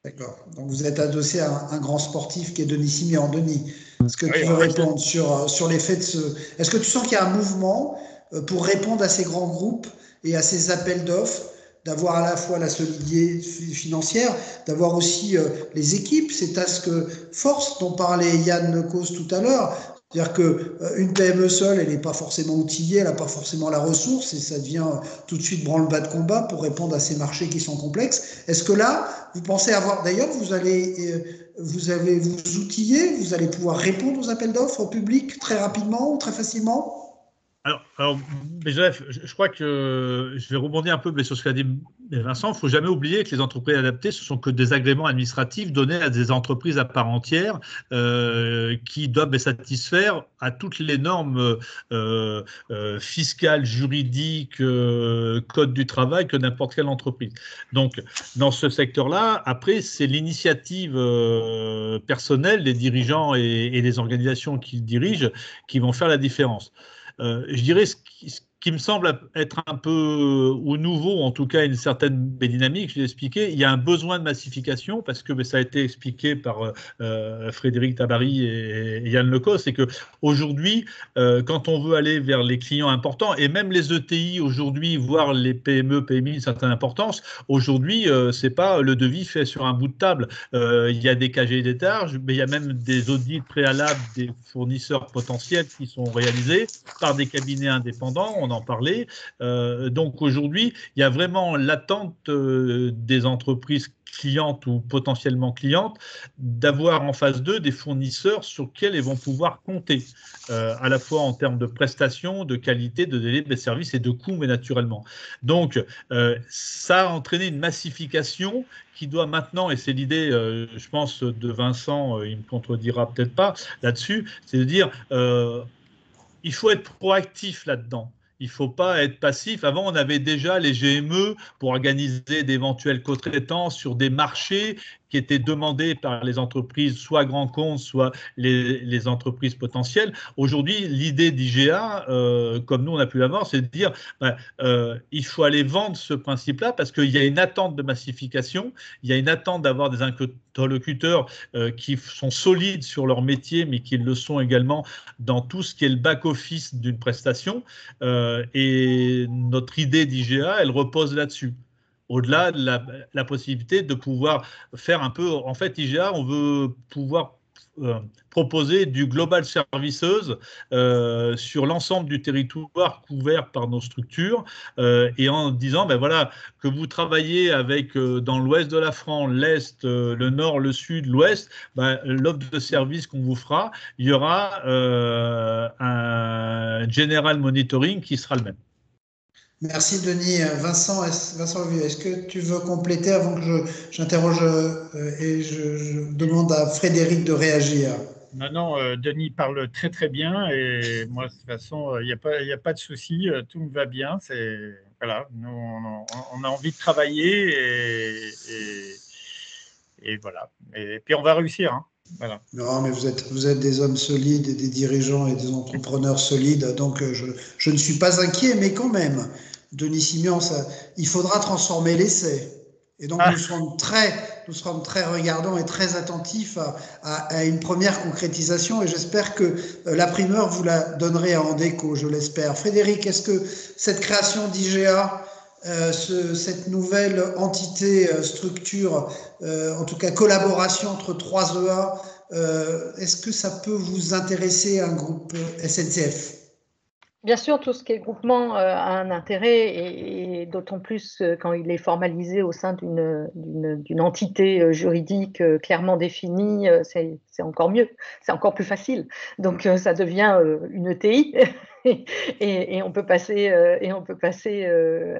D'accord. Donc vous êtes adossé à un grand sportif qui est Denis Siméon. Denis, est-ce que tu veux répondre sur l'effet de ce. Est-ce que tu sens qu'il y a un mouvement pour répondre à ces grands groupes et à ces appels d'offres, d'avoir à la fois la solidité financière, d'avoir aussi les équipes, ces task force dont parlait Yann Lecause tout à l'heure. C'est-à-dire qu'une PME seule, elle n'est pas forcément outillée, elle n'a pas forcément la ressource et ça devient tout de suite branle-bas de combat pour répondre à ces marchés qui sont complexes. Est-ce que là, vous pensez avoir, d'ailleurs, vous allez vous outiller, vous allez pouvoir répondre aux appels d'offres au public très rapidement ou très facilement? Alors Joseph, je crois que je vais rebondir un peu sur ce qu'a dit Vincent. Il ne faut jamais oublier que les entreprises adaptées, ce ne sont que des agréments administratifs donnés à des entreprises à part entière qui doivent satisfaire à toutes les normes fiscales, juridiques, code du travail que n'importe quelle entreprise. Donc, dans ce secteur-là, après, c'est l'initiative personnelle des dirigeants et des organisations qui dirigent qui vont faire la différence. Je dirais ce qui me semble être un peu ou nouveau, en tout cas une certaine dynamique, je l'ai expliqué, il y a un besoin de massification parce que ça a été expliqué par Frédéric Tabary et Yann Lecause, c'est qu'aujourd'hui, quand on veut aller vers les clients importants, et même les ETI aujourd'hui, voire les PME, PMI d'une certaine importance, aujourd'hui, c'est pas le devis fait sur un bout de table. Il y a des cahiers des charges, mais il y a même des audits préalables des fournisseurs potentiels qui sont réalisés par des cabinets indépendants. on en parlait. Donc aujourd'hui, il y a vraiment l'attente des entreprises clientes ou potentiellement clientes d'avoir en face d'eux des fournisseurs sur lesquels ils vont pouvoir compter, à la fois en termes de prestations, de qualité, de délai de service et de coûts, mais naturellement. Donc, ça a entraîné une massification qui doit maintenant, et c'est l'idée, je pense, de Vincent, il ne me contredira peut-être pas là-dessus, c'est de dire, il faut être proactif là-dedans. Il ne faut pas être passif. Avant, on avait déjà les GME pour organiser d'éventuelles co-traitances sur des marchés qui étaient demandés par les entreprises, soit grands comptes, soit les entreprises potentielles. Aujourd'hui, l'idée d'IGA, comme nous on a pu l'avoir, c'est de dire il faut aller vendre ce principe-là parce qu'il y a une attente de massification, il y a une attente d'avoir des interlocuteurs qui sont solides sur leur métier, mais qui le sont également dans tout ce qui est le back-office d'une prestation. Et notre idée d'IGA, elle repose là-dessus. Au-delà de la possibilité de pouvoir faire un peu, en fait, IGA, on veut pouvoir proposer du global services sur l'ensemble du territoire couvert par nos structures et en disant, ben voilà, que vous travaillez avec dans l'ouest de la France, l'est, le nord, le sud, l'ouest, ben, l'offre de service qu'on vous fera, il y aura un general monitoring qui sera le même. Merci Denis. Vincent, est-ce que tu veux compléter avant que j'interroge et je demande à Frédéric de réagir? Non, Denis parle très très bien et moi de toute façon il n'y a pas de souci, tout me va bien. Voilà, nous on a envie de travailler et voilà. Et puis on va réussir. Hein. Voilà. Non, mais vous êtes des hommes solides, et des dirigeants et des entrepreneurs solides, donc je ne suis pas inquiet, mais quand même, Denis Simian, il faudra transformer l'essai. Et donc nous serons très regardants et très attentifs à une première concrétisation, et j'espère que la primeur vous la donnerez à Andeco, je l'espère. Frédéric, est-ce que cette création d'IGA, cette nouvelle entité, structure, en tout cas collaboration entre 3 EA, est-ce que ça peut vous intéresser, un groupe SNCF? Bien sûr, tout ce qui est groupement a un intérêt et d'autant plus quand il est formalisé au sein d'une entité juridique clairement définie, c'est encore mieux, c'est encore plus facile. Donc ça devient une ETI et on peut passer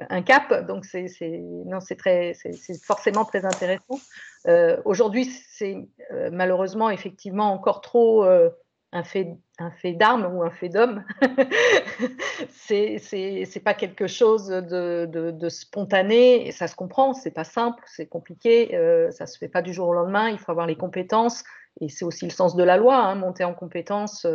un cap. Donc c'est forcément très intéressant. Aujourd'hui, c'est malheureusement effectivement encore trop un fait d'armes ou un fait d'homme. C'est pas quelque chose de spontané, et ça se comprend, c'est pas simple, c'est compliqué, ça se fait pas du jour au lendemain, il faut avoir les compétences. Et c'est aussi le sens de la loi, hein, monter en compétences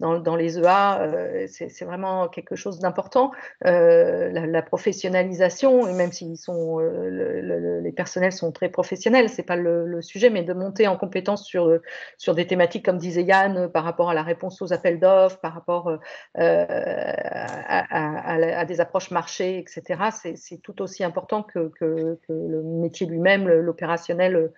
dans les EA, c'est vraiment quelque chose d'important. La professionnalisation, et même si les personnels sont très professionnels, c'est pas le sujet, mais de monter en compétences sur des thématiques, comme disait Yann, par rapport à la réponse aux appels d'offres, par rapport à des approches marché, etc. C'est tout aussi important que le métier lui-même, l'opérationnel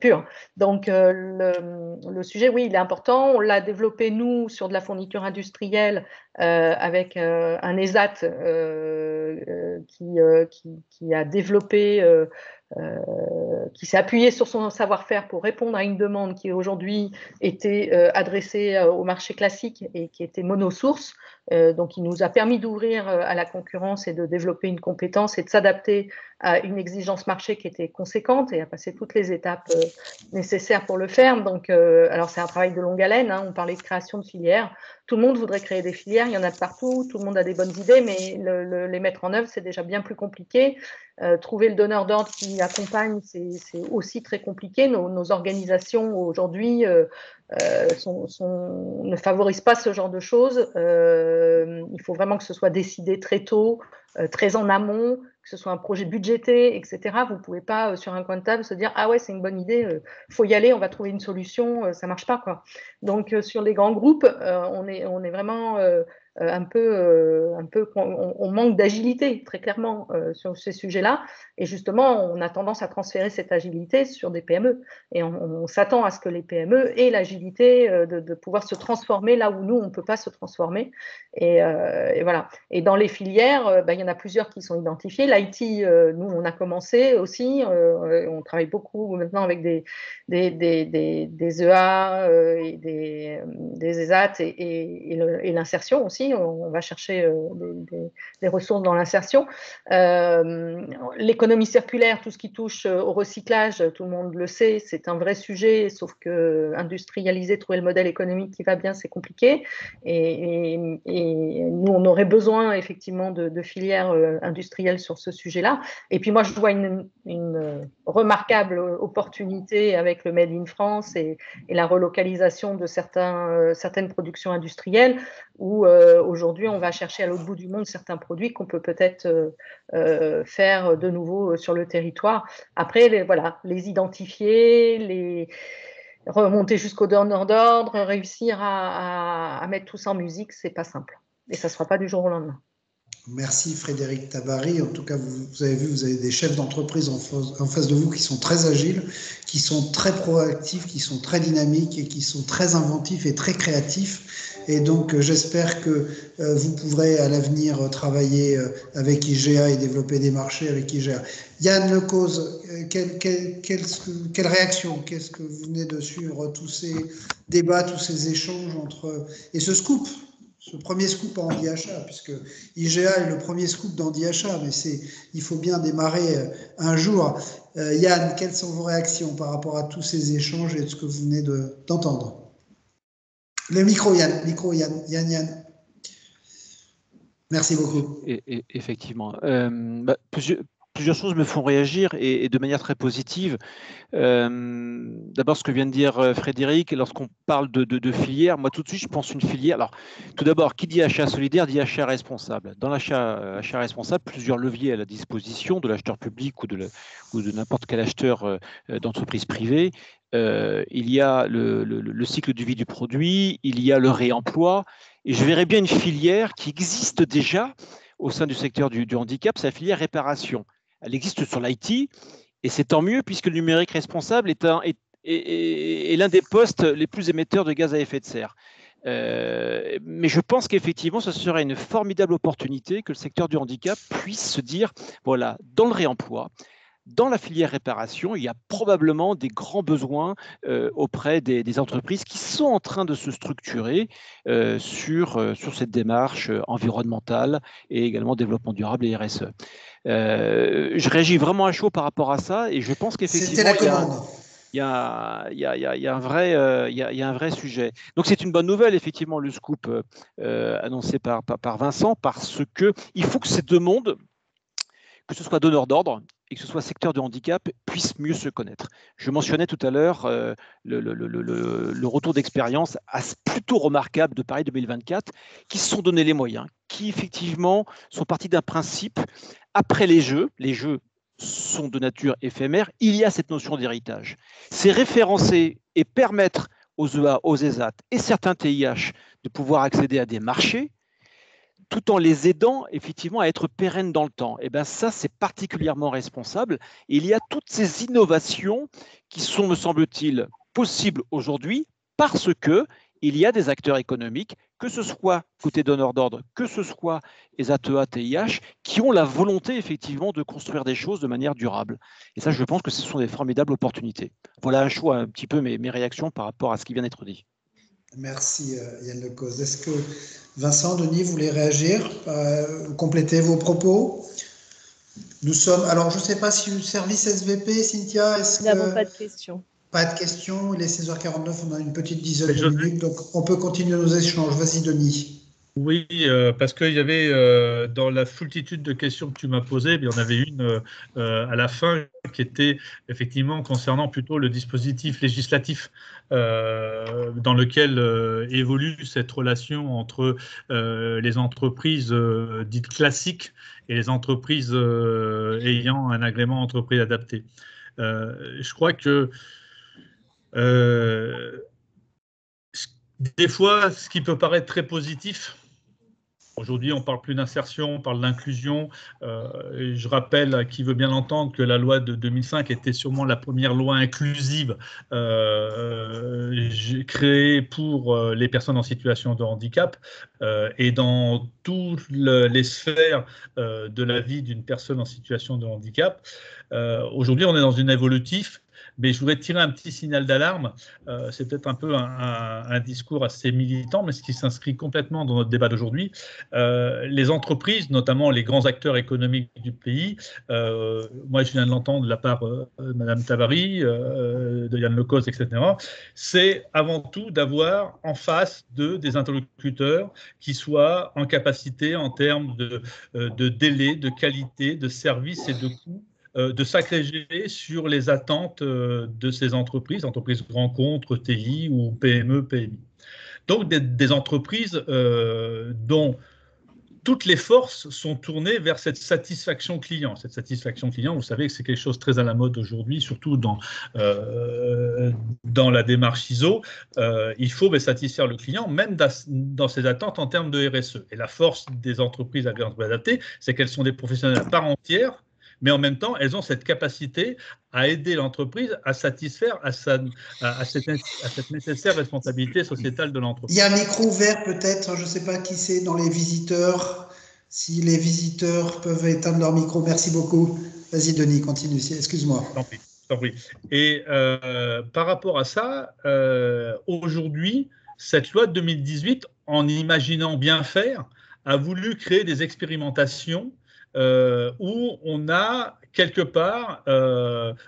pur. Donc, le sujet, oui, il est important. On l'a développé, nous, sur de la fourniture industrielle avec un ESAT qui a développé, qui s'est appuyé sur son savoir-faire pour répondre à une demande qui aujourd'hui était adressée au marché classique et qui était monosource. Donc, il nous a permis d'ouvrir à la concurrence et de développer une compétence et de s'adapter à une exigence marché qui était conséquente et à passer toutes les étapes nécessaires pour le faire. Donc, alors c'est un travail de longue haleine, hein. On parlait de création de filières. Tout le monde voudrait créer des filières, il y en a de partout, tout le monde a des bonnes idées, mais les mettre en œuvre, c'est déjà bien plus compliqué. Trouver le donneur d'ordre qui accompagne, c'est aussi très compliqué. Nos organisations aujourd'hui ne favorisent pas ce genre de choses. Il faut vraiment que ce soit décidé très tôt, très en amont, que ce soit un projet budgété, etc. Vous ne pouvez pas, sur un coin de table, se dire « Ah ouais, c'est une bonne idée, faut y aller, on va trouver une solution, ça ne marche pas. » quoi. Donc, sur les grands groupes, on est vraiment on manque d'agilité très clairement sur ces sujets-là, et justement on a tendance à transférer cette agilité sur des PME, et on s'attend à ce que les PME aient l'agilité de pouvoir se transformer là où nous on ne peut pas se transformer, et voilà. Et dans les filières, il y en a plusieurs qui sont identifiées. L'IT, nous on a commencé aussi, on travaille beaucoup maintenant avec des EA et des ESAT et l'insertion aussi. On va chercher des ressources dans l'insertion. L'économie circulaire, tout ce qui touche au recyclage, tout le monde le sait, c'est un vrai sujet, sauf que industrialiser, trouver le modèle économique qui va bien, c'est compliqué. Et nous, on aurait besoin effectivement de filières industrielles sur ce sujet-là. Et puis moi, je vois une remarquable opportunité avec le Made in France et la relocalisation de certaines productions industrielles, où aujourd'hui on va chercher à l'autre bout du monde certains produits qu'on peut peut-être faire de nouveau sur le territoire. Après, les identifier, les remonter jusqu'au donneur d'ordre, réussir à mettre tout ça en musique, c'est pas simple. Et ça ne sera pas du jour au lendemain. Merci Frédéric Tabary. En tout cas, vous avez vu, vous avez des chefs d'entreprise en face de vous qui sont très agiles, qui sont très proactifs, qui sont très dynamiques et qui sont très inventifs et très créatifs. Et donc, j'espère que vous pourrez à l'avenir travailler avec IGA et développer des marchés avec IGA. Yann Lecause, quelle réaction? Qu'est-ce que vous venez de suivre tous ces débats, tous ces échanges et ce scoop? Ce premier scoop en Handi-Achat, puisque IGA est le premier scoop d'Handi-Achat, mais il faut bien démarrer un jour. Yann, quelles sont vos réactions par rapport à tous ces échanges et de ce que vous venez d'entendre? Le micro, Yann. Merci beaucoup. Effectivement. Plusieurs choses me font réagir et de manière très positive. D'abord, ce que vient de dire Frédéric, lorsqu'on parle de filière, moi tout de suite je pense une filière. Alors, tout d'abord, qui dit achat solidaire dit achat responsable. Dans l'achat responsable, plusieurs leviers à la disposition de l'acheteur public ou de n'importe quel acheteur d'entreprise privée. Il y a le cycle de vie du produit, il y a le réemploi, et je verrais bien une filière qui existe déjà au sein du secteur du handicap, c'est la filière réparation. Elle existe sur l'IT, et c'est tant mieux puisque le numérique responsable est l'un des postes les plus émetteurs de gaz à effet de serre. Mais je pense qu'effectivement, ce serait une formidable opportunité que le secteur du handicap puisse se dire, voilà, dans le réemploi, dans la filière réparation, il y a probablement des grands besoins auprès des entreprises qui sont en train de se structurer sur cette démarche environnementale et également développement durable et RSE. Je réagis vraiment à chaud par rapport à ça et je pense qu'effectivement, il y a un vrai sujet. Donc c'est une bonne nouvelle, effectivement, le scoop annoncé par Vincent, parce qu'il faut que ces deux mondes, que ce soit donneur d'ordre et que ce soit secteur de handicap, puissent mieux se connaître. Je mentionnais tout à l'heure le retour d'expérience plutôt remarquable de Paris 2024, qui se sont donné les moyens, qui effectivement sont partis d'un principe. Après les jeux sont de nature éphémère, il y a cette notion d'héritage. C'est référencer et permettre aux EA, aux ESAT et certains TIH de pouvoir accéder à des marchés, tout en les aidant effectivement à être pérennes dans le temps. Et bien ça, c'est particulièrement responsable. Et il y a toutes ces innovations qui sont, me semble-t-il, possibles aujourd'hui parce qu'il y a des acteurs économiques, que ce soit côté donneur d'ordre, que ce soit les ATEA, TIH, qui ont la volonté effectivement de construire des choses de manière durable. Et ça, je pense que ce sont des formidables opportunités. Voilà un choix, un petit peu mes réactions par rapport à ce qui vient d'être dit. Merci Yann Lecause. Est-ce que Vincent, Denis, vous voulez réagir, compléter vos propos? Nous sommes. Alors, je ne sais pas si le service SVP, Cynthia, est-ce que. Nous n'avons pas de questions. Pas de questions. Il est 16h49, on a une petite dizaine de minutes, donc on peut continuer nos échanges. Vas-y, Denis. Oui, parce qu'il y avait dans la foultitude de questions que tu m'as posées, il y en avait une à la fin qui était effectivement concernant plutôt le dispositif législatif dans lequel évolue cette relation entre les entreprises dites classiques et les entreprises ayant un agrément entreprise adapté. Je crois que des fois, ce qui peut paraître très positif Aujourd'hui, on ne parle plus d'insertion, on parle d'inclusion. Je rappelle à qui veut bien l'entendre que la loi de 2005 était sûrement la première loi inclusive créée pour les personnes en situation de handicap. Et dans toutes les sphères de la vie d'une personne en situation de handicap. Aujourd'hui, on est dans une évolutif. Mais je voudrais tirer un petit signal d'alarme. C'est peut-être un peu un discours assez militant, mais ce qui s'inscrit complètement dans notre débat d'aujourd'hui. Les entreprises, notamment les grands acteurs économiques du pays, moi je viens de l'entendre de la part de Mme Tabary, de Yann Lecoz, etc., c'est avant tout d'avoir en face d'eux des interlocuteurs qui soient en capacité en termes de délai, de qualité, de service et de coût, de s'agréger sur les attentes de ces entreprises rencontres, TI ou PME, PMI. Donc des entreprises dont toutes les forces sont tournées vers cette satisfaction client. Cette satisfaction client, vous savez que c'est quelque chose de très à la mode aujourd'hui, surtout dans la démarche ISO. Il faut satisfaire le client, même dans ses attentes en termes de RSE. Et la force des entreprises adaptées, c'est qu'elles sont des professionnels à part entière, mais en même temps, elles ont cette capacité à aider l'entreprise à satisfaire à cette nécessaire responsabilité sociétale de l'entreprise. Il y a un micro ouvert peut-être, je ne sais pas qui c'est dans les visiteurs. Si les visiteurs peuvent éteindre leur micro, merci beaucoup. Vas-y Denis, continue, excuse-moi. Tant pis. Et par rapport à ça, aujourd'hui, cette loi de 2018, en imaginant bien faire, a voulu créer des expérimentations où on a quelque part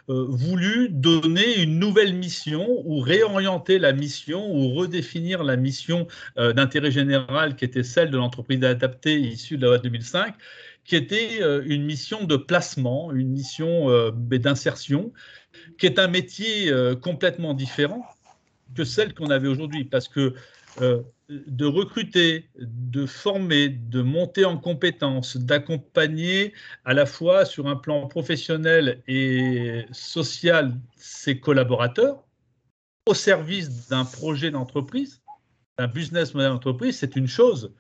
voulu donner une nouvelle mission ou réorienter la mission ou redéfinir la mission d'intérêt général qui était celle de l'entreprise adaptée issue de la loi de 2005, qui était une mission de placement, une mission d'insertion, qui est un métier complètement différent que celle qu'on avait aujourd'hui, parce que de recruter, de former, de monter en compétences, d'accompagner à la fois sur un plan professionnel et social ses collaborateurs au service d'un projet d'entreprise, d'un business model d'entreprise, c'est une chose.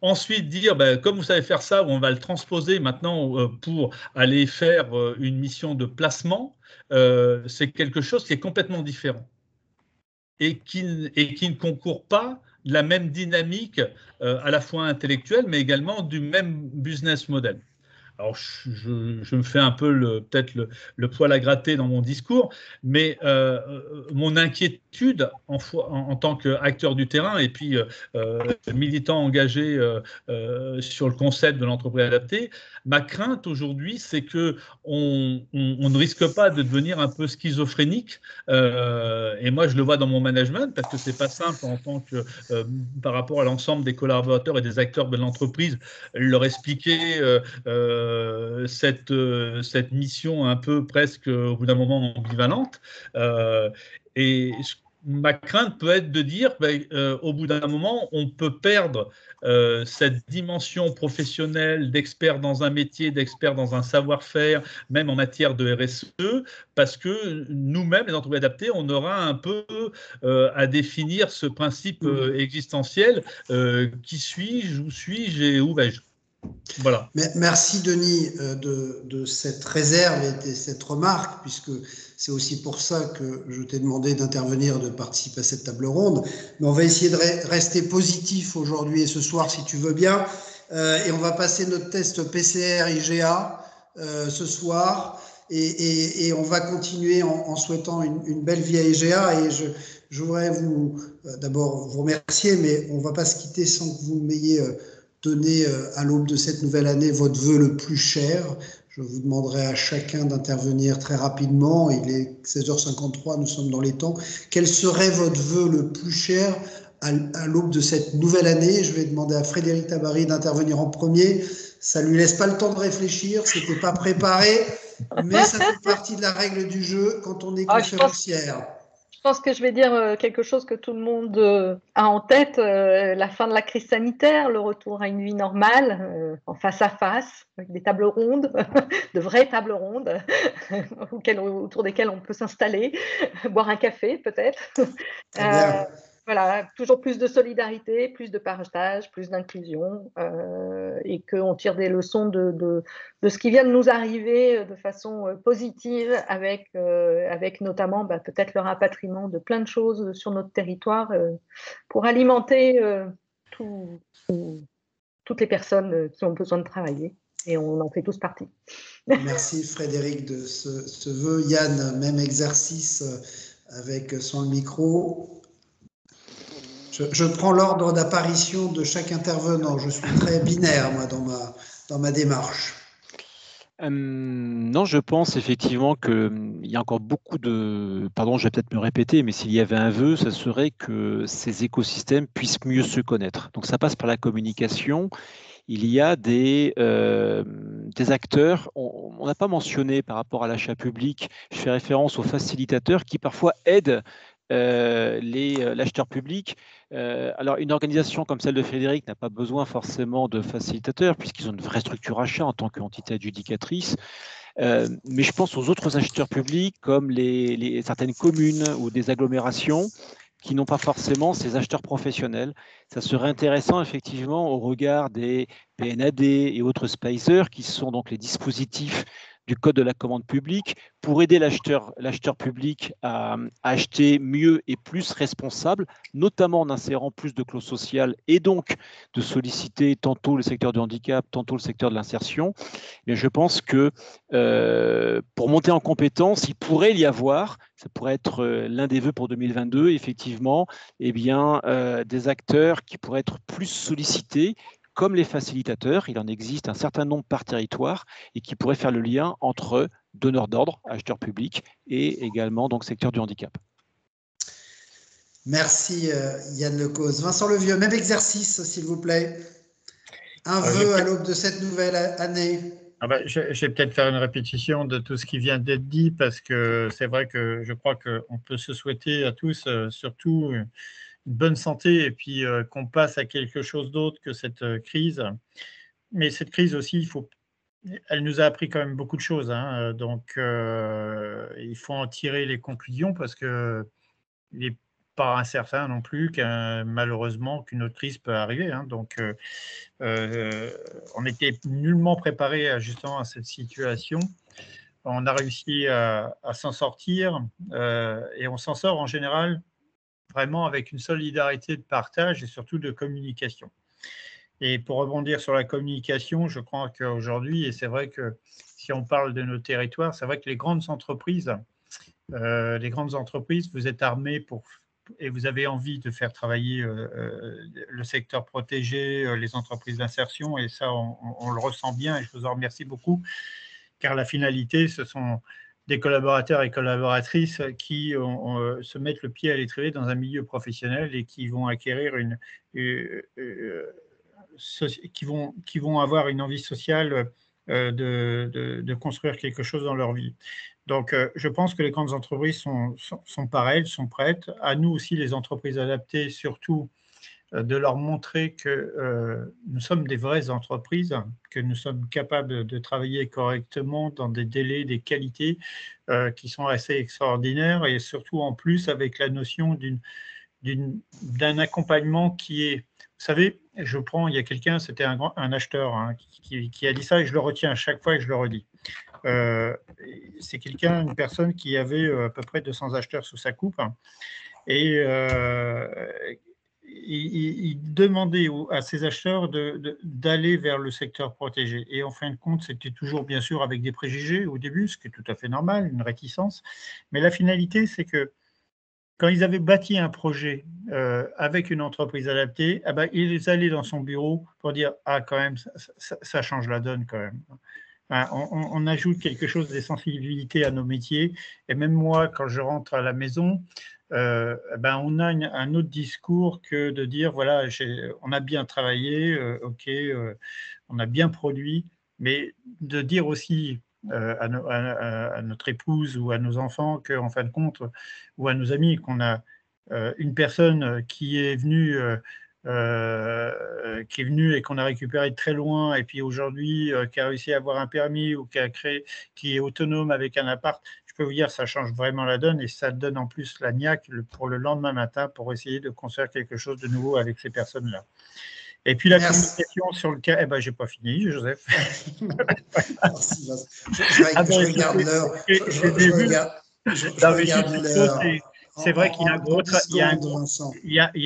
Ensuite, dire, comme vous savez faire ça, on va le transposer maintenant pour aller faire une mission de placement, c'est quelque chose qui est complètement différent et qui ne concourt pas de la même dynamique à la fois intellectuelle, mais également du même business model. Alors, je me fais un peu peut-être le poil à gratter dans mon discours, mais mon inquiétude en tant qu'acteur du terrain et puis militant engagé sur le concept de l'entreprise adaptée, ma crainte aujourd'hui, c'est qu'on ne risque pas de devenir un peu schizophrénique. Et moi, je le vois dans mon management, parce que ce n'est pas simple en tant que, par rapport à l'ensemble des collaborateurs et des acteurs de l'entreprise, leur expliquer cette mission un peu presque au bout d'un moment ambivalente. Et ma crainte peut être de dire au bout d'un moment, on peut perdre cette dimension professionnelle d'expert dans un métier, d'expert dans un savoir-faire, même en matière de RSE, parce que nous-mêmes, les entreprises adaptées, on aura un peu à définir ce principe existentiel. Qui suis-je, où suis-je et où vais-je? Voilà. Merci Denis de cette réserve et de cette remarque, puisque c'est aussi pour ça que je t'ai demandé d'intervenir, de participer à cette table ronde. Mais on va essayer de rester positif aujourd'hui et ce soir, si tu veux bien. Et on va passer notre test PCR IGA ce soir. Et on va continuer en souhaitant une belle vie à IGA. Et je voudrais d'abord vous remercier, mais on ne va pas se quitter sans que vous m'ayez donné à l'aube de cette nouvelle année votre vœu le plus cher. Je vous demanderai à chacun d'intervenir très rapidement. Il est 16h53, nous sommes dans les temps. Quel serait votre vœu le plus cher à l'aube de cette nouvelle année? Je vais demander à Frédéric Tabary d'intervenir en premier. Ça ne lui laisse pas le temps de réfléchir, ce n'était pas préparé, mais ça fait partie de la règle du jeu quand on est conférencière. Je pense que je vais dire quelque chose que tout le monde a en tête, la fin de la crise sanitaire, le retour à une vie normale, en face à face, avec des tables rondes, de vraies tables rondes, autour desquelles on peut s'installer, boire un café peut-être. voilà, toujours plus de solidarité, plus de partage, plus d'inclusion, et qu'on tire des leçons de ce qui vient de nous arriver de façon positive, avec notamment peut-être le rapatriement de plein de choses sur notre territoire pour alimenter toutes les personnes qui ont besoin de travailler. Et on en fait tous partie. Merci Frédéric de ce vœu. Yann, même exercice avec son micro. Je prends l'ordre d'apparition de chaque intervenant. Je suis très binaire, moi, dans ma démarche. Non, je pense effectivement qu'il y a encore beaucoup de... Pardon, je vais peut-être me répéter, mais s'il y avait un vœu, ce serait que ces écosystèmes puissent mieux se connaître. Donc ça passe par la communication. Il y a des acteurs, on n'a pas mentionné par rapport à l'achat public, je fais référence aux facilitateurs qui parfois aident l'acheteur public. Alors, une organisation comme celle de Frédéric n'a pas besoin forcément de facilitateurs, puisqu'ils ont une vraie structure achat en tant qu'entité adjudicatrice. Mais je pense aux autres acheteurs publics, comme certaines communes ou des agglomérations, qui n'ont pas forcément ces acheteurs professionnels. Ça serait intéressant, effectivement, au regard des PNAD et autres spacers, qui sont donc les dispositifs du Code de la commande publique, pour aider l'acheteur public à acheter mieux et plus responsable, notamment en insérant plus de clauses sociales et donc de solliciter tantôt le secteur du handicap, tantôt le secteur de l'insertion. Mais je pense que pour monter en compétence, il pourrait y avoir, ça pourrait être l'un des vœux pour 2022, effectivement, des acteurs qui pourraient être plus sollicités, comme les facilitateurs. Il en existe un certain nombre par territoire et qui pourraient faire le lien entre donneurs d'ordre, acheteurs publics, et également donc secteur du handicap. Merci Yann Lecause. Vincent Levieux, même exercice, s'il vous plaît. Un vœu à l'aube de cette nouvelle année. Je vais peut-être faire une répétition de tout ce qui vient d'être dit, parce que c'est vrai que je crois qu'on peut se souhaiter à tous, surtout une bonne santé, et puis qu'on passe à quelque chose d'autre que cette crise. Mais cette crise aussi, elle nous a appris quand même beaucoup de choses, hein. Donc il faut en tirer les conclusions, parce que il n'est pas incertain non plus malheureusement qu'une autre crise peut arriver, hein. Donc on n'était nullement préparé justement à cette situation. On a réussi à s'en sortir, et on s'en sort en général vraiment avec une solidarité de partage et surtout de communication. Et pour rebondir sur la communication, je crois qu'aujourd'hui, et c'est vrai que si on parle de nos territoires, c'est vrai que les grandes entreprises, vous êtes armés et vous avez envie de faire travailler le secteur protégé, les entreprises d'insertion, et ça, on le ressent bien, et je vous en remercie beaucoup, car la finalité, ce sont des collaborateurs et collaboratrices qui se mettent le pied à l'étrier dans un milieu professionnel et qui vont acquérir qui vont avoir une envie sociale de construire quelque chose dans leur vie. Donc, je pense que les grandes entreprises sont pareilles, sont prêtes. À nous aussi, les entreprises adaptées, surtout, de leur montrer que nous sommes des vraies entreprises, que nous sommes capables de travailler correctement dans des délais, des qualités qui sont assez extraordinaires, et surtout en plus avec la notion d'un accompagnement qui est... Vous savez, il y a quelqu'un, c'était un acheteur, hein, qui a dit ça, et je le retiens à chaque fois et je le redis. C'est une personne qui avait à peu près 200 acheteurs sous sa coupe, et il demandait à ses acheteurs d'aller vers le secteur protégé. Et en fin de compte, c'était toujours bien sûr avec des préjugés au début, ce qui est tout à fait normal, une réticence. Mais la finalité, c'est que quand ils avaient bâti un projet avec une entreprise adaptée, ils allaient dans son bureau pour dire « Ah, quand même, ça change la donne quand même ». On ajoute quelque chose des sensibilités à nos métiers. Et même moi, quand je rentre à la maison, on a un autre discours que de dire voilà, on a bien travaillé, on a bien produit, mais de dire aussi à notre épouse ou à nos enfants qu'en fin de compte, ou à nos amis, qu'on a une personne qui est venue et qu'on a récupéré de très loin, et puis aujourd'hui qui a réussi à avoir un permis, ou qui est autonome avec un appart. Je je peux vous dire, ça change vraiment la donne et ça donne en plus la niaque pour le lendemain matin pour essayer de construire quelque chose de nouveau avec ces personnes-là. Et puis la communication sur le cas, j'ai pas fini, Joseph. Merci, je regarde l'heure. Je regarde l'heure. C'est vrai qu'il y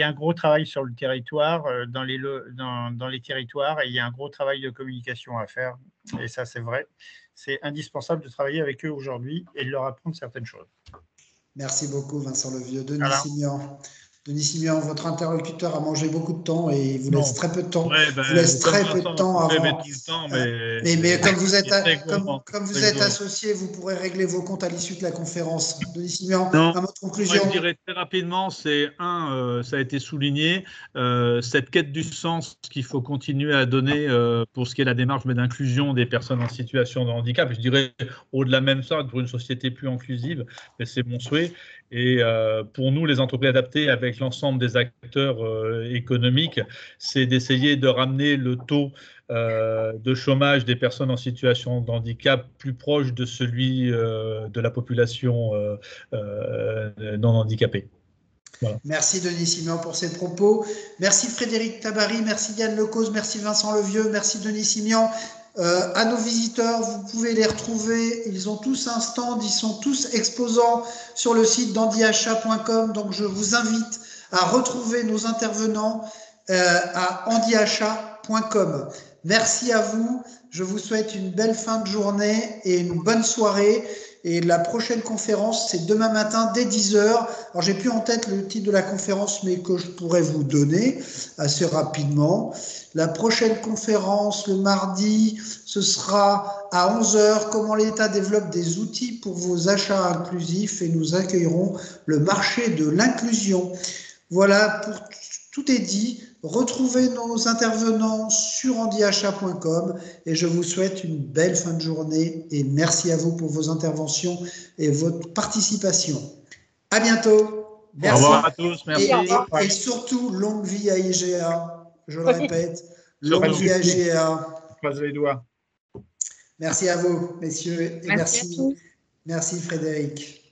a un gros travail sur le territoire, dans les territoires, et il y a un gros travail de communication à faire. Et ça, c'est vrai. C'est indispensable de travailler avec eux aujourd'hui et de leur apprendre certaines choses. Merci beaucoup, Vincent Levieux. Denis Simian, votre interlocuteur a mangé beaucoup de temps et il vous laisse très peu de temps. Vous laisse très peu de temps avant. Mais comme vous êtes associé, vous pourrez régler vos comptes à l'issue de la conférence. Denis Simian, à votre conclusion. Moi, je dirais très rapidement, ça a été souligné, cette quête du sens qu'il faut continuer à donner pour ce qui est la démarche d'inclusion des personnes en situation de handicap. Je dirais au-delà même ça, pour une société plus inclusive, mais c'est mon souhait. Et pour nous, les entreprises adaptées, avec l'ensemble des acteurs économiques, c'est d'essayer de ramener le taux de chômage des personnes en situation de handicap plus proche de celui de la population non handicapée. Voilà. Merci Denis Simian pour ces propos. Merci Frédéric Tabary, merci Yann Lecause, merci Vincent Levieux, merci Denis Simian. À nos visiteurs, vous pouvez les retrouver, ils ont tous un stand, ils sont tous exposants sur le site d'handiachat.com, donc je vous invite à retrouver nos intervenants à handiachat.com. Merci à vous, je vous souhaite une belle fin de journée et une bonne soirée. Et la prochaine conférence, c'est demain matin dès 10h. Alors, j'ai plus en tête le titre de la conférence, mais que je pourrais vous donner assez rapidement. La prochaine conférence, le mardi, ce sera à 11h. Comment l'État développe des outils pour vos achats inclusifs, et nous accueillerons le marché de l'inclusion. Voilà, tout est dit. Retrouvez nos intervenants sur handiachat.com et je vous souhaite une belle fin de journée et merci à vous pour vos interventions et votre participation. À bientôt. Merci. Au revoir à tous. Merci. Et surtout, longue vie à IGA. Je le répète, longue vie à IGA. Croise les doigts. Merci à vous, messieurs. Et merci Frédéric.